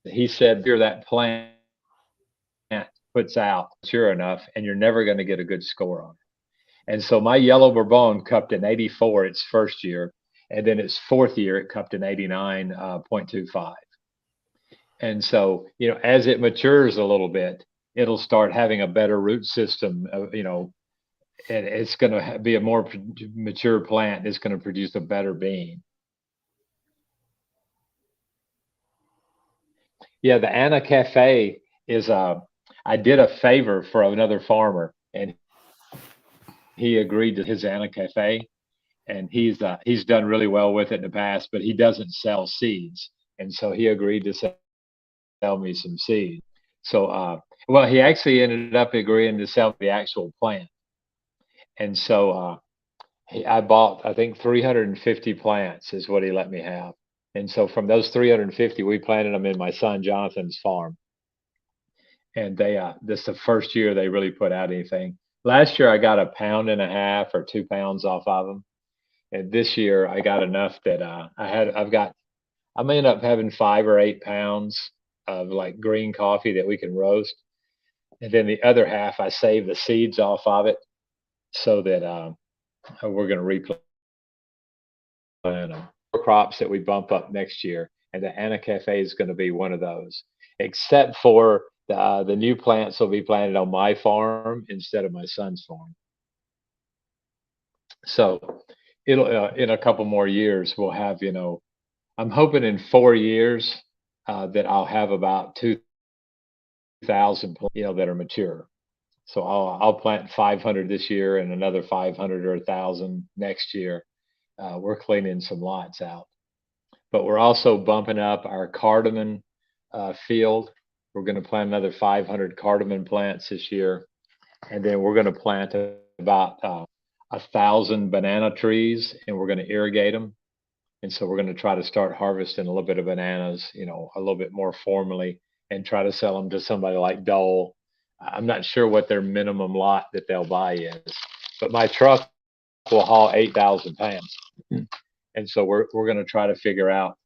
he said, here that plant puts out mature enough, and you're never going to get a good score on it. And so my yellow Bourbon cupped an 84 its first year, and then its fourth year it cupped an 89.25. And so, as it matures a little bit, it'll start having a better root system, and it's going to be a more mature plant. It's going to produce a better bean. Yeah, the Anacafe is I did a favor for another farmer, and he agreed to his Anacafe, and he's done really well with it in the past, but he doesn't sell seeds, and so he agreed to sell me some seeds. So, well, he actually ended up agreeing to sell the actual plant, and so I bought, I think, 350 plants is what he let me have, and so from those 350, we planted them in my son Jonathan's farm, and this is the first year they really put out anything. Last year I got a pound and a half or 2 pounds off of them, and this year I got enough that I may end up having 5 or 8 pounds of like green coffee that we can roast. And then the other half, I save the seeds off of it so that we're going to replant them. Crops that we bump up next year, and the Anacafe is going to be one of those. Except for the new plants will be planted on my farm instead of my son's farm. So it'll in a couple more years we'll have I'm hoping in 4 years that I'll have about 2,000 that are mature. So I'll plant 500 this year and another 500 or 1,000 next year. We're cleaning some lots out, but we're also bumping up our cardamom field. We're going to plant another 500 cardamom plants this year, and then we're going to plant about 1,000 banana trees, and we're going to irrigate them. And so we're going to try to start harvesting a little bit of bananas, a little bit more formally, and try to sell them to somebody like Dole. I'm not sure what their minimum lot that they'll buy is, but my truck will haul 8,000 pounds. And so we're going to try to figure out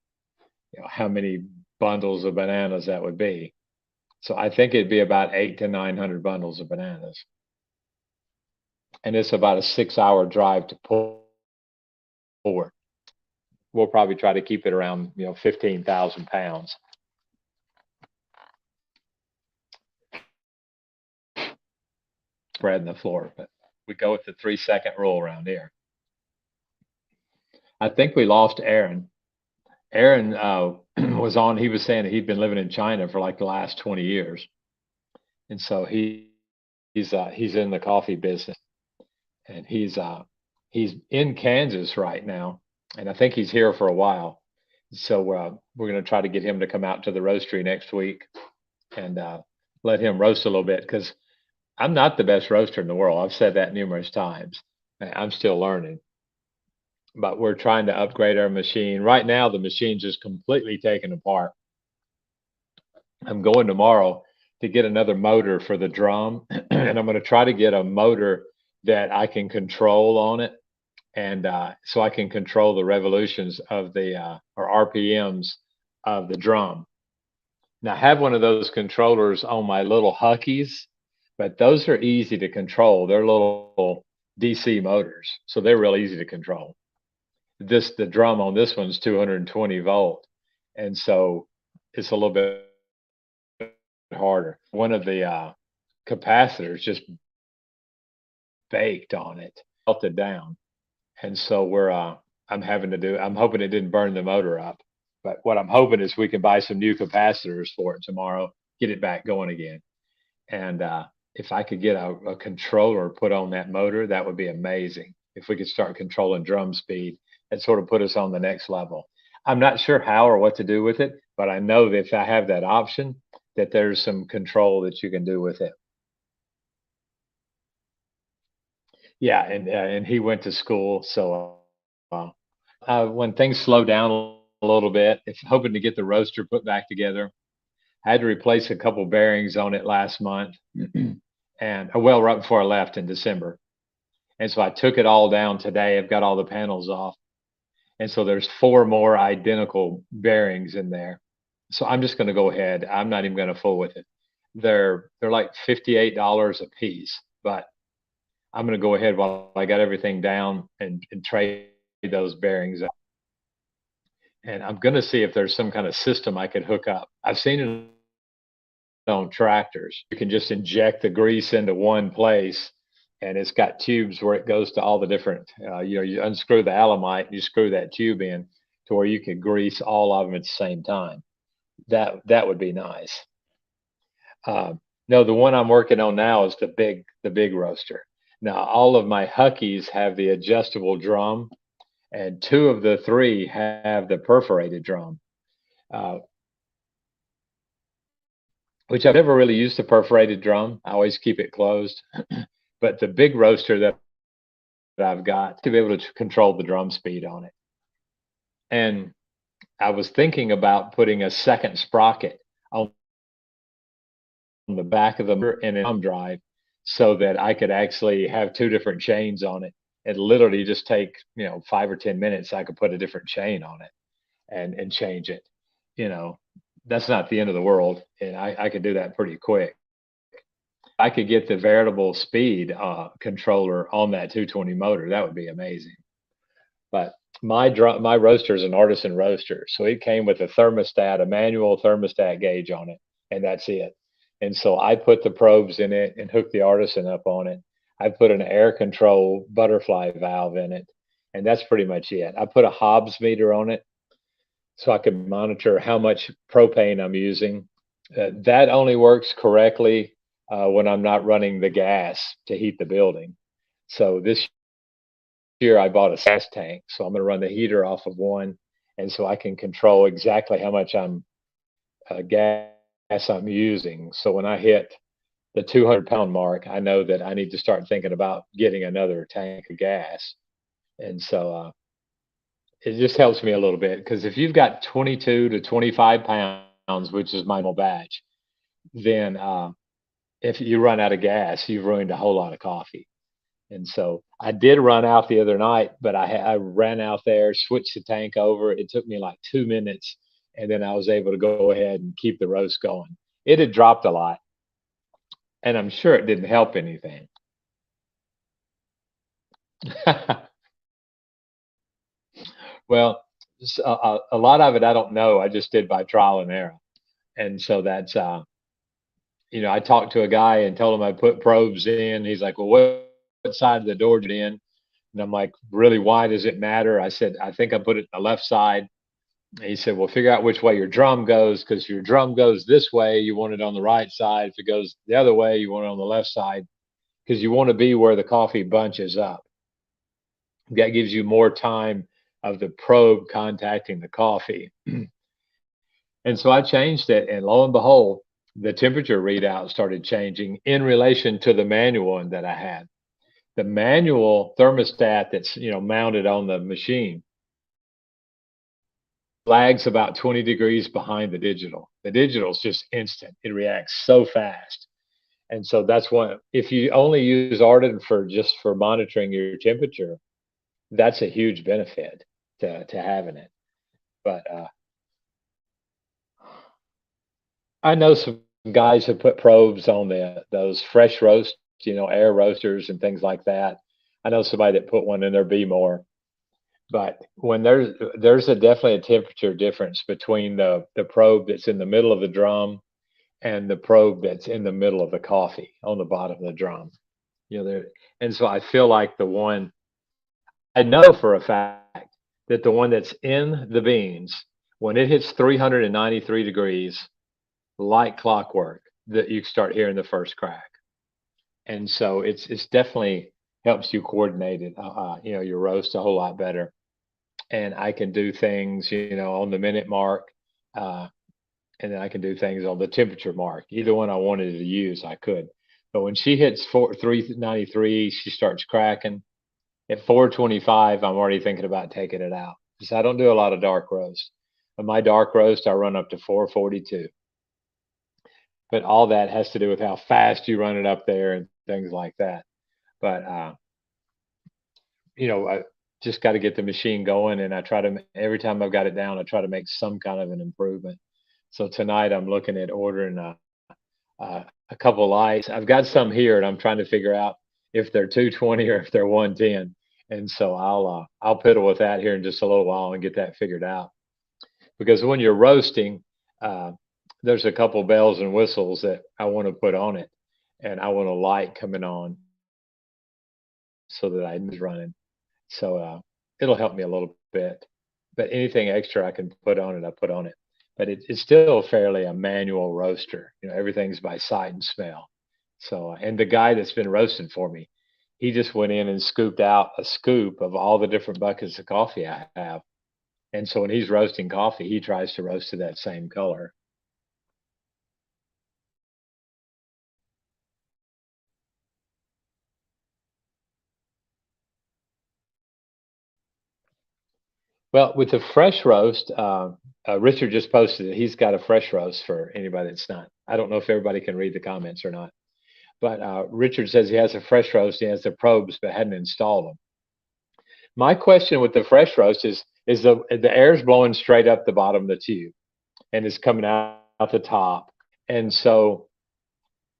how many bundles of bananas that would be. So I think it'd be about 800 to 900 bundles of bananas. And it's about a 6-hour drive to Port. We'll probably try to keep it around 15,000 pounds. Spreading the floor, but we go with the 3-second rule around here. I think we lost Aaron. Aaron was on. He was saying that he'd been living in China for like the last 20 years, and so he's in the coffee business, and he's in Kansas right now, and I think he's here for a while. So we're going to try to get him to come out to the roastery next week and let him roast a little bit, because I'm not the best roaster in the world. I've said that numerous times. I'm still learning, but we're trying to upgrade our machine. Right now, the machine's just completely taken apart. I'm going tomorrow to get another motor for the drum, and I'm going to try to get a motor that I can control on it, and so I can control the revolutions of the or RPMs of the drum. Now, I have one of those controllers on my little Huckies, but those are easy to control. They're little DC motors, so they're real easy to control. The drum on this one's 220 volt, and so it's a little bit harder. One of the capacitors just baked on it, melted down. And so I'm hoping it didn't burn the motor up. But what I'm hoping is we can buy some new capacitors for it tomorrow, get it back going again. And if I could get a controller put on that motor, that would be amazing. If we could start controlling drum speed, that sort of put us on the next level. I'm not sure how or what to do with it, but I know that if I have that option, that there's some control that you can do with it. Yeah, and he went to school, so when things slow down a little bit, if hoping to get the roaster put back together, I had to replace a couple bearings on it last month, and well, right before I left in December. And so I took it all down today. I've got all the panels off, and so there's four more identical bearings in there. So I'm just going to go ahead. I'm not even going to fool with it. They're like $58 a piece, but I'm going to go ahead while I got everything down and trade those bearings up. And I'm going to see if there's some kind of system I could hook up. I've seen it on tractors. You can just inject the grease into one place, and it's got tubes where it goes to all the different, you unscrew the Alamite, and you screw that tube in to where you can grease all of them at the same time. That would be nice. No, the one I'm working on now is the big roaster. Now, all of my Huckies have the adjustable drum, and two of the three have the perforated drum, uh, which I've never really used the perforated drum. I always keep it closed. But the big roaster that I've got to be able to control the drum speed on it. And I was thinking about putting a second sprocket on the back of the motor and a thumb drive so that I could actually have two different chains on it. It literally just take, 5 or 10 minutes. I could put a different chain on it and change it. You know, that's not the end of the world. And I could do that pretty quick. I could get the variable speed controller on that 220 motor. That would be amazing. But my roaster is an artisan roaster, so it came with a thermostat, a manual thermostat gauge on it, and that's it. And so I put the probes in it and hooked the artisan up on it. I put an air control butterfly valve in it, and that's pretty much it. I put a Hobbs meter on it so I can monitor how much propane I'm using. That only works correctly when I'm not running the gas to heat the building. So this year I bought a gas tank, so I'm going to run the heater off of one, and so I can control exactly how much gas I'm using. So when I hit the 200-pound mark, I know that I need to start thinking about getting another tank of gas. And so it just helps me a little bit because if you've got 22 to 25 pounds, which is my normal batch, then if you run out of gas, you've ruined a whole lot of coffee. And so I did run out the other night, but I ran out there, switched the tank over. It took me like 2 minutes, and then I was able to go ahead and keep the roast going. It had dropped a lot, and I'm sure it didn't help anything. Well, a lot of it I don't know. I just did by trial and error. And so that's I talked to a guy and told him I put probes in. He's like, "Well, what side of the door did it in?" And I'm like, "Really, why does it matter?" I said, "I think I put it in the left side." And he said, "Well, figure out which way your drum goes, because if your drum goes this way, you want it on the right side. If it goes the other way, you want it on the left side, because you want to be where the coffee bunches up. That gives you more time of the probe contacting the coffee." And so I changed it, and lo and behold, the temperature readout started changing in relation to the manual one that I had. The manual thermostat that's mounted on the machine lags about 20 degrees behind the digital. The digital is just instant. It reacts so fast. And so that's one. If you only use Arden for monitoring your temperature, that's a huge benefit to having it. But I know some guys have put probes on those fresh roast, air roasters and things like that. I know somebody that put one in their B-more. But when there's definitely a temperature difference between the probe that's in the middle of the drum and the probe that's in the middle of the coffee on the bottom of the drum. There, and so I feel like I know for a fact that the one that's in the beans, when it hits 393 degrees, like clockwork, that you start hearing the first crack. And so it's definitely helps you coordinate it, your roast a whole lot better. And I can do things, on the minute mark, uh, and then I can do things on the temperature mark. Either one I wanted to use, I could. But when she hits 393, she starts cracking. At 425, I'm already thinking about taking it out because I don't do a lot of dark roast. But my dark roast, I run up to 442. But all that has to do with how fast you run it up there and things like that. But I just got to get the machine going, and I try to every time I've got it down, I try to make some kind of an improvement. So tonight I'm looking at ordering a couple lights. I've got some here, and I'm trying to figure out if they're 220 or if they're 110. And so I'll piddle with that here in just a little while and get that figured out. Because when you're roasting, there's a couple bells and whistles that I want to put on it, and I want a light coming on so that I'm running. So it'll help me a little bit. But anything extra I can put on it, I put on it. But it's still fairly a manual roaster. Everything's by sight and smell. So, and the guy that's been roasting for me, he just went in and scooped out a scoop of all the different buckets of coffee I have. And so when he's roasting coffee, he tries to roast to that same color. Well, with the fresh roast, Richard just posted it. He's got a fresh roast for anybody that's not. I don't know if everybody can read the comments or not, but Richard says he has a fresh roast. He has the probes, but hadn't installed them. My question with the fresh roast is the air's blowing straight up the bottom of the tube, and it's coming out the top, and so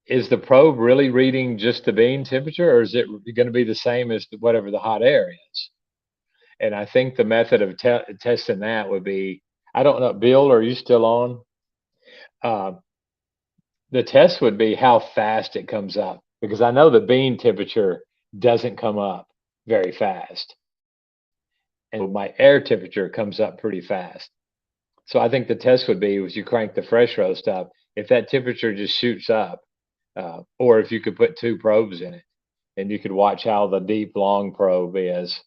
is the probe really reading just the bean temperature, or is it going to be the same as whatever the hot air is? And I think the method of testing that would be, I don't know, Bill, are you still on? Uh, the test would be how fast it comes up, because I know the bean temperature doesn't come up very fast. And my air temperature comes up pretty fast. So I think the test would be, as you crank the fresh roast up, if that temperature just shoots up, or if you could put two probes in it, and you could watch how the deep long probe is,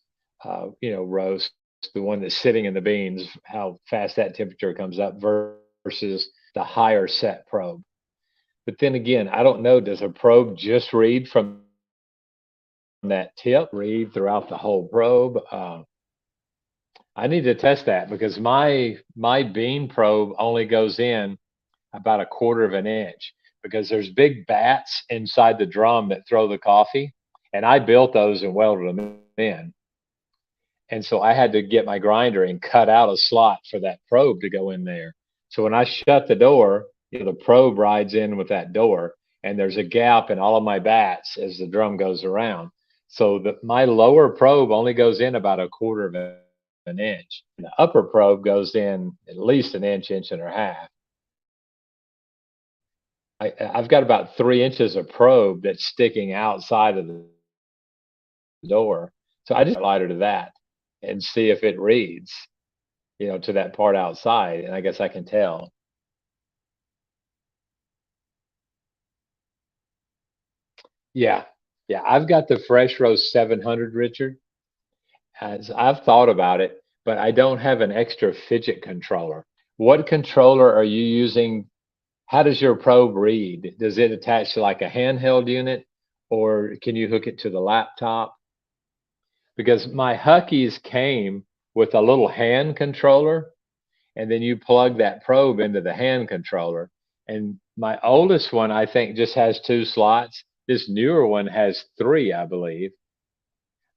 roast, the one that's sitting in the beans, how fast that temperature comes up versus the higher set probe. But then again, I don't know, does a probe just read from that tip, read throughout the whole probe? I need to test that because my bean probe only goes in about a quarter of an inch because there's big bats inside the drum that throw the coffee, and I built those and welded them in. And so I had to get my grinder and cut out a slot for that probe to go in there. So when I shut the door, the probe rides in with that door, and there's a gap in all of my bats as the drum goes around. So my lower probe only goes in about a quarter of an inch. And the upper probe goes in at least an inch, inch and a half. I've got about 3 inches of probe that's sticking outside of the door. So I just lighter to that and see if it reads, to that part outside. And I guess I can tell. Yeah. Yeah. I've got the Fresh Roast 700, Richard. As I've thought about it, but I don't have an extra fidget controller. What controller are you using? How does your probe read? Does it attach to like a handheld unit, or can you hook it to the laptop? Because my Huckies came with a little hand controller, and then you plug that probe into the hand controller. And my oldest one, I think, just has two slots. This newer one has three, I believe.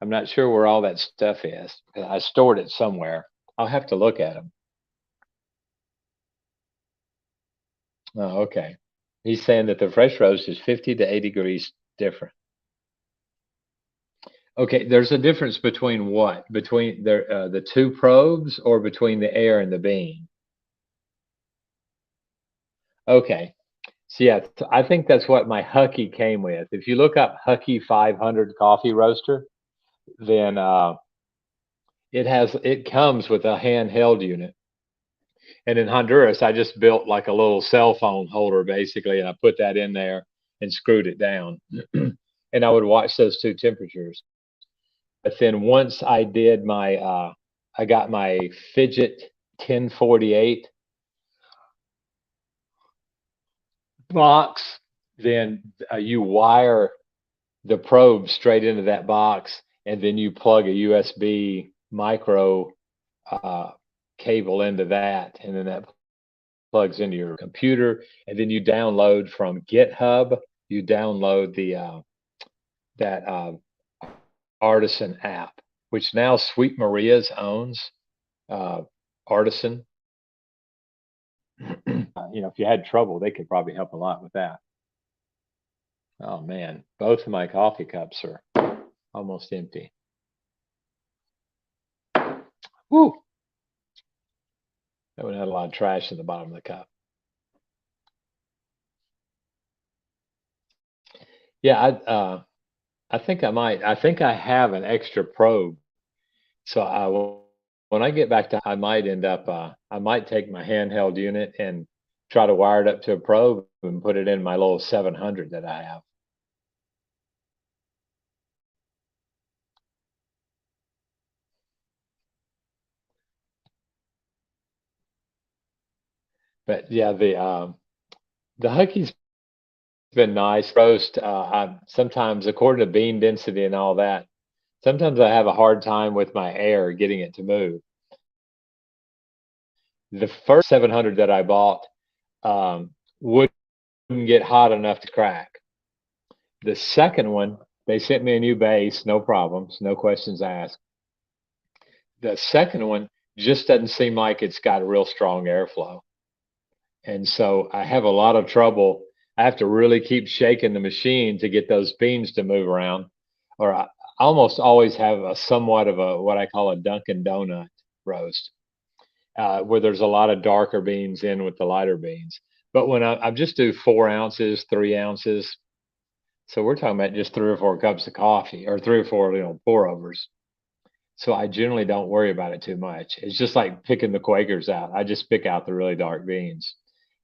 I'm not sure where all that stuff is. I stored it somewhere. I'll have to look at them. Oh, okay. He's saying that the fresh roast is 50 to 80 degrees different. Okay, there's a difference between what? Between the two probes or between the air and the bean? Okay. So yeah, I think that's what my Hucky came with. If you look up Hucky 500 coffee roaster, then it comes with a handheld unit. And in Honduras, I just built like a little cell phone holder basically, and I put that in there and screwed it down. And I would watch those two temperatures. But then once I got my Fidget 1048 box, then you wire the probe straight into that box, and then you plug a USB micro uh, cable into that, and then that plugs into your computer, and then you download from GitHub. You download the that Artisan app, which now Sweet Maria's owns. Artisan. If you had trouble, they could probably help a lot with that. Oh man, both of my coffee cups are almost empty. Woo! That one had a lot of trash in the bottom of the cup. Yeah, I think I might. I think I have an extra probe. So when I get back to, I might end up. I might take my handheld unit and try to wire it up to a probe and put it in my little 700 that I have. But yeah, the Hucky's been nice. Roast. Sometimes, according to bean density and all that, sometimes I have a hard time with my air getting it to move. The first 700 that I bought wouldn't get hot enough to crack. The second one, they sent me a new base, no problems, no questions asked. The second one just doesn't seem like it's got a real strong airflow. And so I have a lot of trouble. I have to really keep shaking the machine to get those beans to move around. Or I almost always have a somewhat of a what I call a Dunkin' Donut roast, where there's a lot of darker beans in with the lighter beans. But when I just do 4 ounces, 3 ounces, so we're talking about just 3 or 4 cups of coffee or 3 or 4, pour overs. So I generally don't worry about it too much. It's just like picking the Quakers out. I just pick out the really dark beans.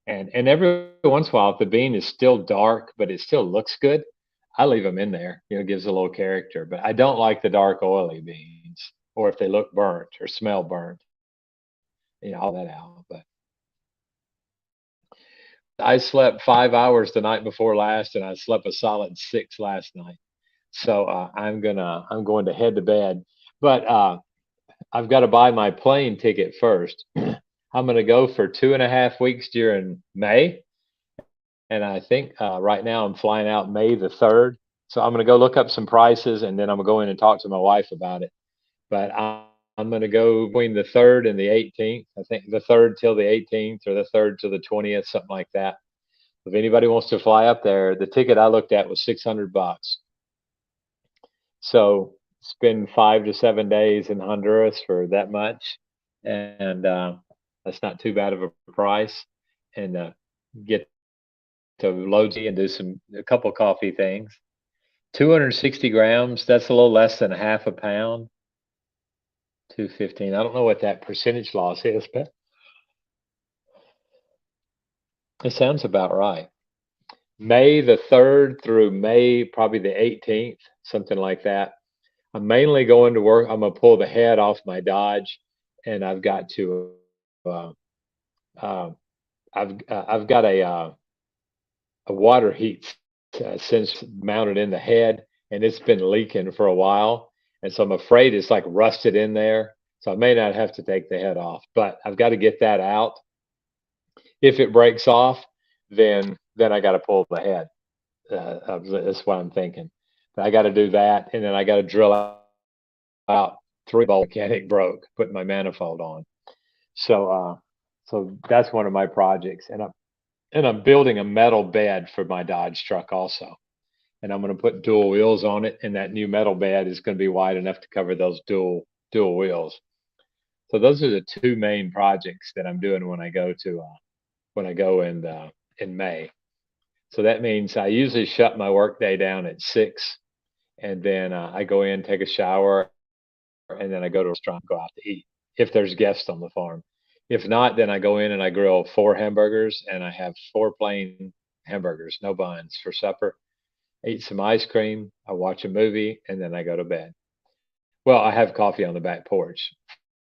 And every once in a while, if the bean is still dark, but it still looks good, I leave them in there. It gives a little character. But I don't like the dark oily beans, or if they look burnt or smell burnt, all that out. But I slept 5 hours the night before last, and I slept a solid 6 last night. So I'm going to head to bed. But I've got to buy my plane ticket first. I'm going to go for 2.5 weeks during May, and I think right now I'm flying out May the 3rd. So I'm going to go look up some prices, and then I'm going to go in and talk to my wife about it. But I'm going to go between the 3rd and the 18th. I think the 3rd till the 18th, or the 3rd to the 20th, something like that. If anybody wants to fly up there, the ticket I looked at was $600. So spend 5 to 7 days in Honduras for that much, and that's not too bad of a price. And get to Logi and do a couple coffee things. 260 grams. That's a little less than a half a pound. 215. I don't know what that percentage loss is, but it sounds about right. May the 3rd through May, probably the 18th, something like that. I'm mainly going to work. I'm going to pull the head off my Dodge, and I've got to. Uh, I've got a water heat since mounted in the head, and it's been leaking for a while, and so I'm afraid it's like rusted in there. So I may not have to take the head off, but I've got to get that out. If it breaks off, then I got to pull the head. That's what I'm thinking. But I got to do that, and then I got to drill out 3 bolt mechanic broke, putting my manifold on. So that's one of my projects, and I'm building a metal bed for my Dodge truck also, and I'm going to put dual wheels on it, and that new metal bed is going to be wide enough to cover those dual wheels. So those are the two main projects that I'm doing when I go in May. So that means I usually shut my work day down at 6, and then I go in, take a shower, and then I go to a restaurant, go out to eat if there's guests on the farm. If not, then I go in and I grill 4 hamburgers, and I have 4 plain hamburgers, no buns, for supper. Eat some ice cream. I watch a movie, and then I go to bed. Well, I have coffee on the back porch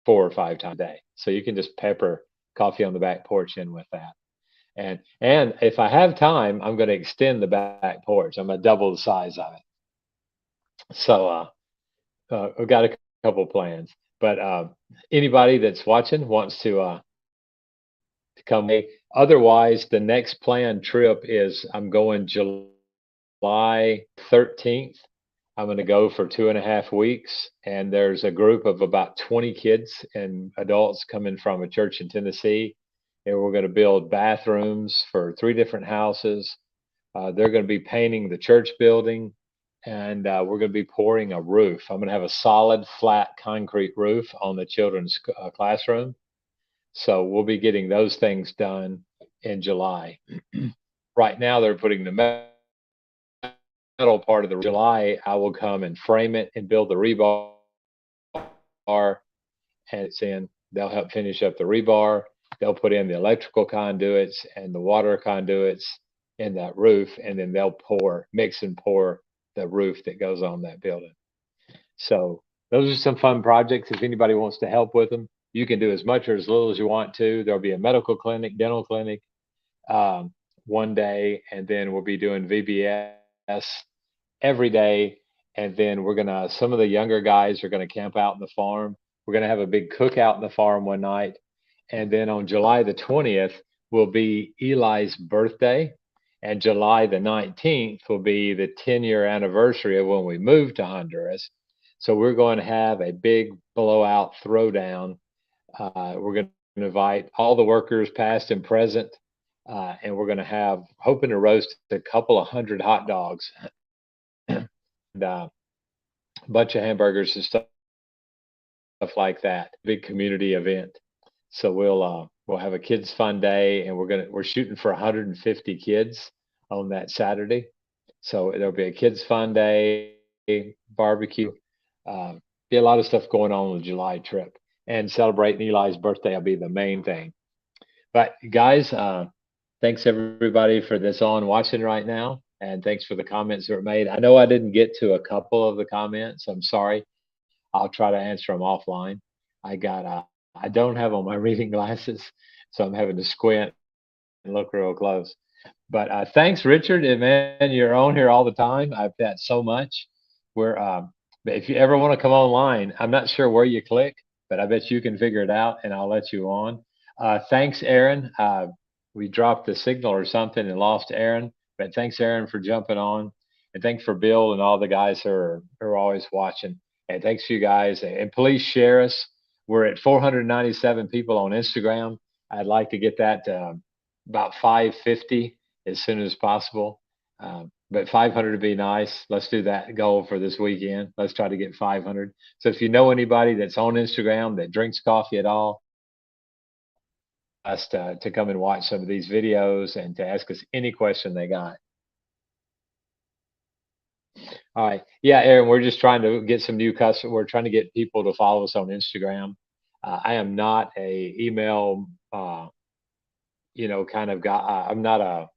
4 or 5 times a day, so you can just pepper coffee on the back porch in with that. And if I have time, I'm going to extend the back porch. I'm going to double the size of it. So I've got a couple plans. But anybody that's watching wants to come. Otherwise, the next planned trip is I'm going July 13th. I'm going to go for 2.5 weeks, and there's a group of about 20 kids and adults coming from a church in Tennessee, and we're going to build bathrooms for 3 different houses. They're going to be painting the church building, and we're going to be pouring a roof. I'm going to have a solid, flat concrete roof on the children's classroom. So we'll be getting those things done in July. Right now, they're putting the metal part of the July. I will come and frame it and build the rebar, and it's in. They'll help finish up the rebar. They'll put in the electrical conduits and the water conduits in that roof, and then they'll mix and pour the roof that goes on that building. So those are some fun projects. If anybody wants to help with them, you can do as much or as little as you want to. There'll be a medical clinic, dental clinic, one day, and then we'll be doing VBS every day. And then some of the younger guys are going to camp out in the farm. We're going to have a big cookout in the farm one night. And then on July the 20th will be Eli's birthday. And July the 19th will be the 10-year anniversary of when we moved to Honduras. So we're going to have a big blowout throwdown. We're going to invite all the workers, past and present, and we're going to hoping to roast a couple of hundred hot dogs and a bunch of hamburgers and stuff like that. Big community event. So we'll have a kids fun day, and we're shooting for 150 kids on that Saturday. So there'll be a kids fun day, barbecue, be a lot of stuff going on the July trip, and celebrating Eli's birthday will be the main thing. But guys, thanks everybody for this watching right now, and thanks for the comments that were made. I know I didn't get to a couple of the comments. I'm sorry. I'll try to answer them offline. I don't have on my reading glasses, so I'm having to squint and look real close. But thanks, Richard. And man, you're on here all the time. I've got so much. If you ever want to come online, I'm not sure where you click, but I bet you can figure it out, and I'll let you on. Thanks, Aaron. We dropped the signal or something and lost Aaron, but thanks, Aaron, for jumping on. And thanks for Bill and all the guys who are always watching. And thanks to you guys. And please share us. We're at 497 people on Instagram. I'd like to get that to about 550 as soon as possible. But 500 would be nice. Let's do that goal for this weekend. Let's try to get 500. So if you know anybody that's on Instagram that drinks coffee at all, us to come and watch some of these videos and to ask us any question they got. All right. Yeah, Aaron, we're just trying to get some new customers. We're trying to get people to follow us on Instagram. I am not a email, kind of guy. I'm not a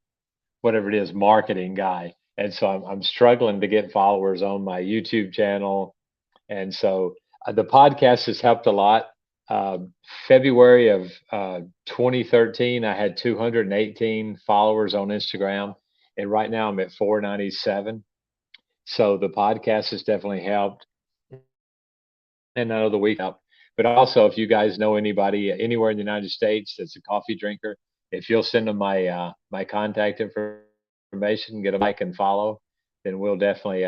whatever it is marketing guy, and so I'm struggling to get followers on my YouTube channel. And so the podcast has helped a lot. February of 2013, I had 218 followers on Instagram, and right now I'm at 497. So the podcast has definitely helped, and another week up. But also, if you guys know anybody anywhere in the United States that's a coffee drinker, if you'll send them my my contact information, get a like and follow, then we'll definitely.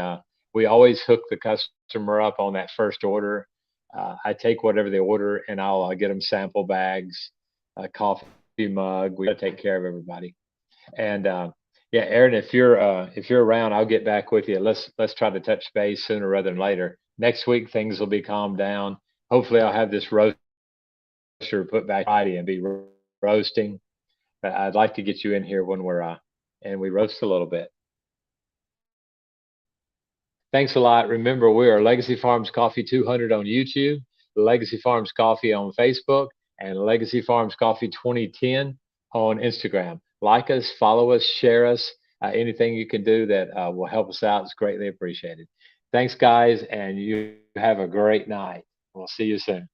We always hook the customer up on that first order. I take whatever they order, and I'll get them sample bags, a coffee mug. We got to take care of everybody. And yeah, Aaron, if you're around, I'll get back with you. Let's try to touch base sooner rather than later. Next week things will be calmed down. Hopefully, I'll have this roaster put back Friday and be roasting. But I'd like to get you in here when we're and we roast a little bit. Thanks a lot. Remember, we are Legacy Farms Coffee 200 on YouTube, Legacy Farms Coffee on Facebook, and Legacy Farms Coffee 2010 on Instagram. Like us, follow us, share us. Anything you can do that will help us out is greatly appreciated. Thanks, guys, and you have a great night. We'll see you soon.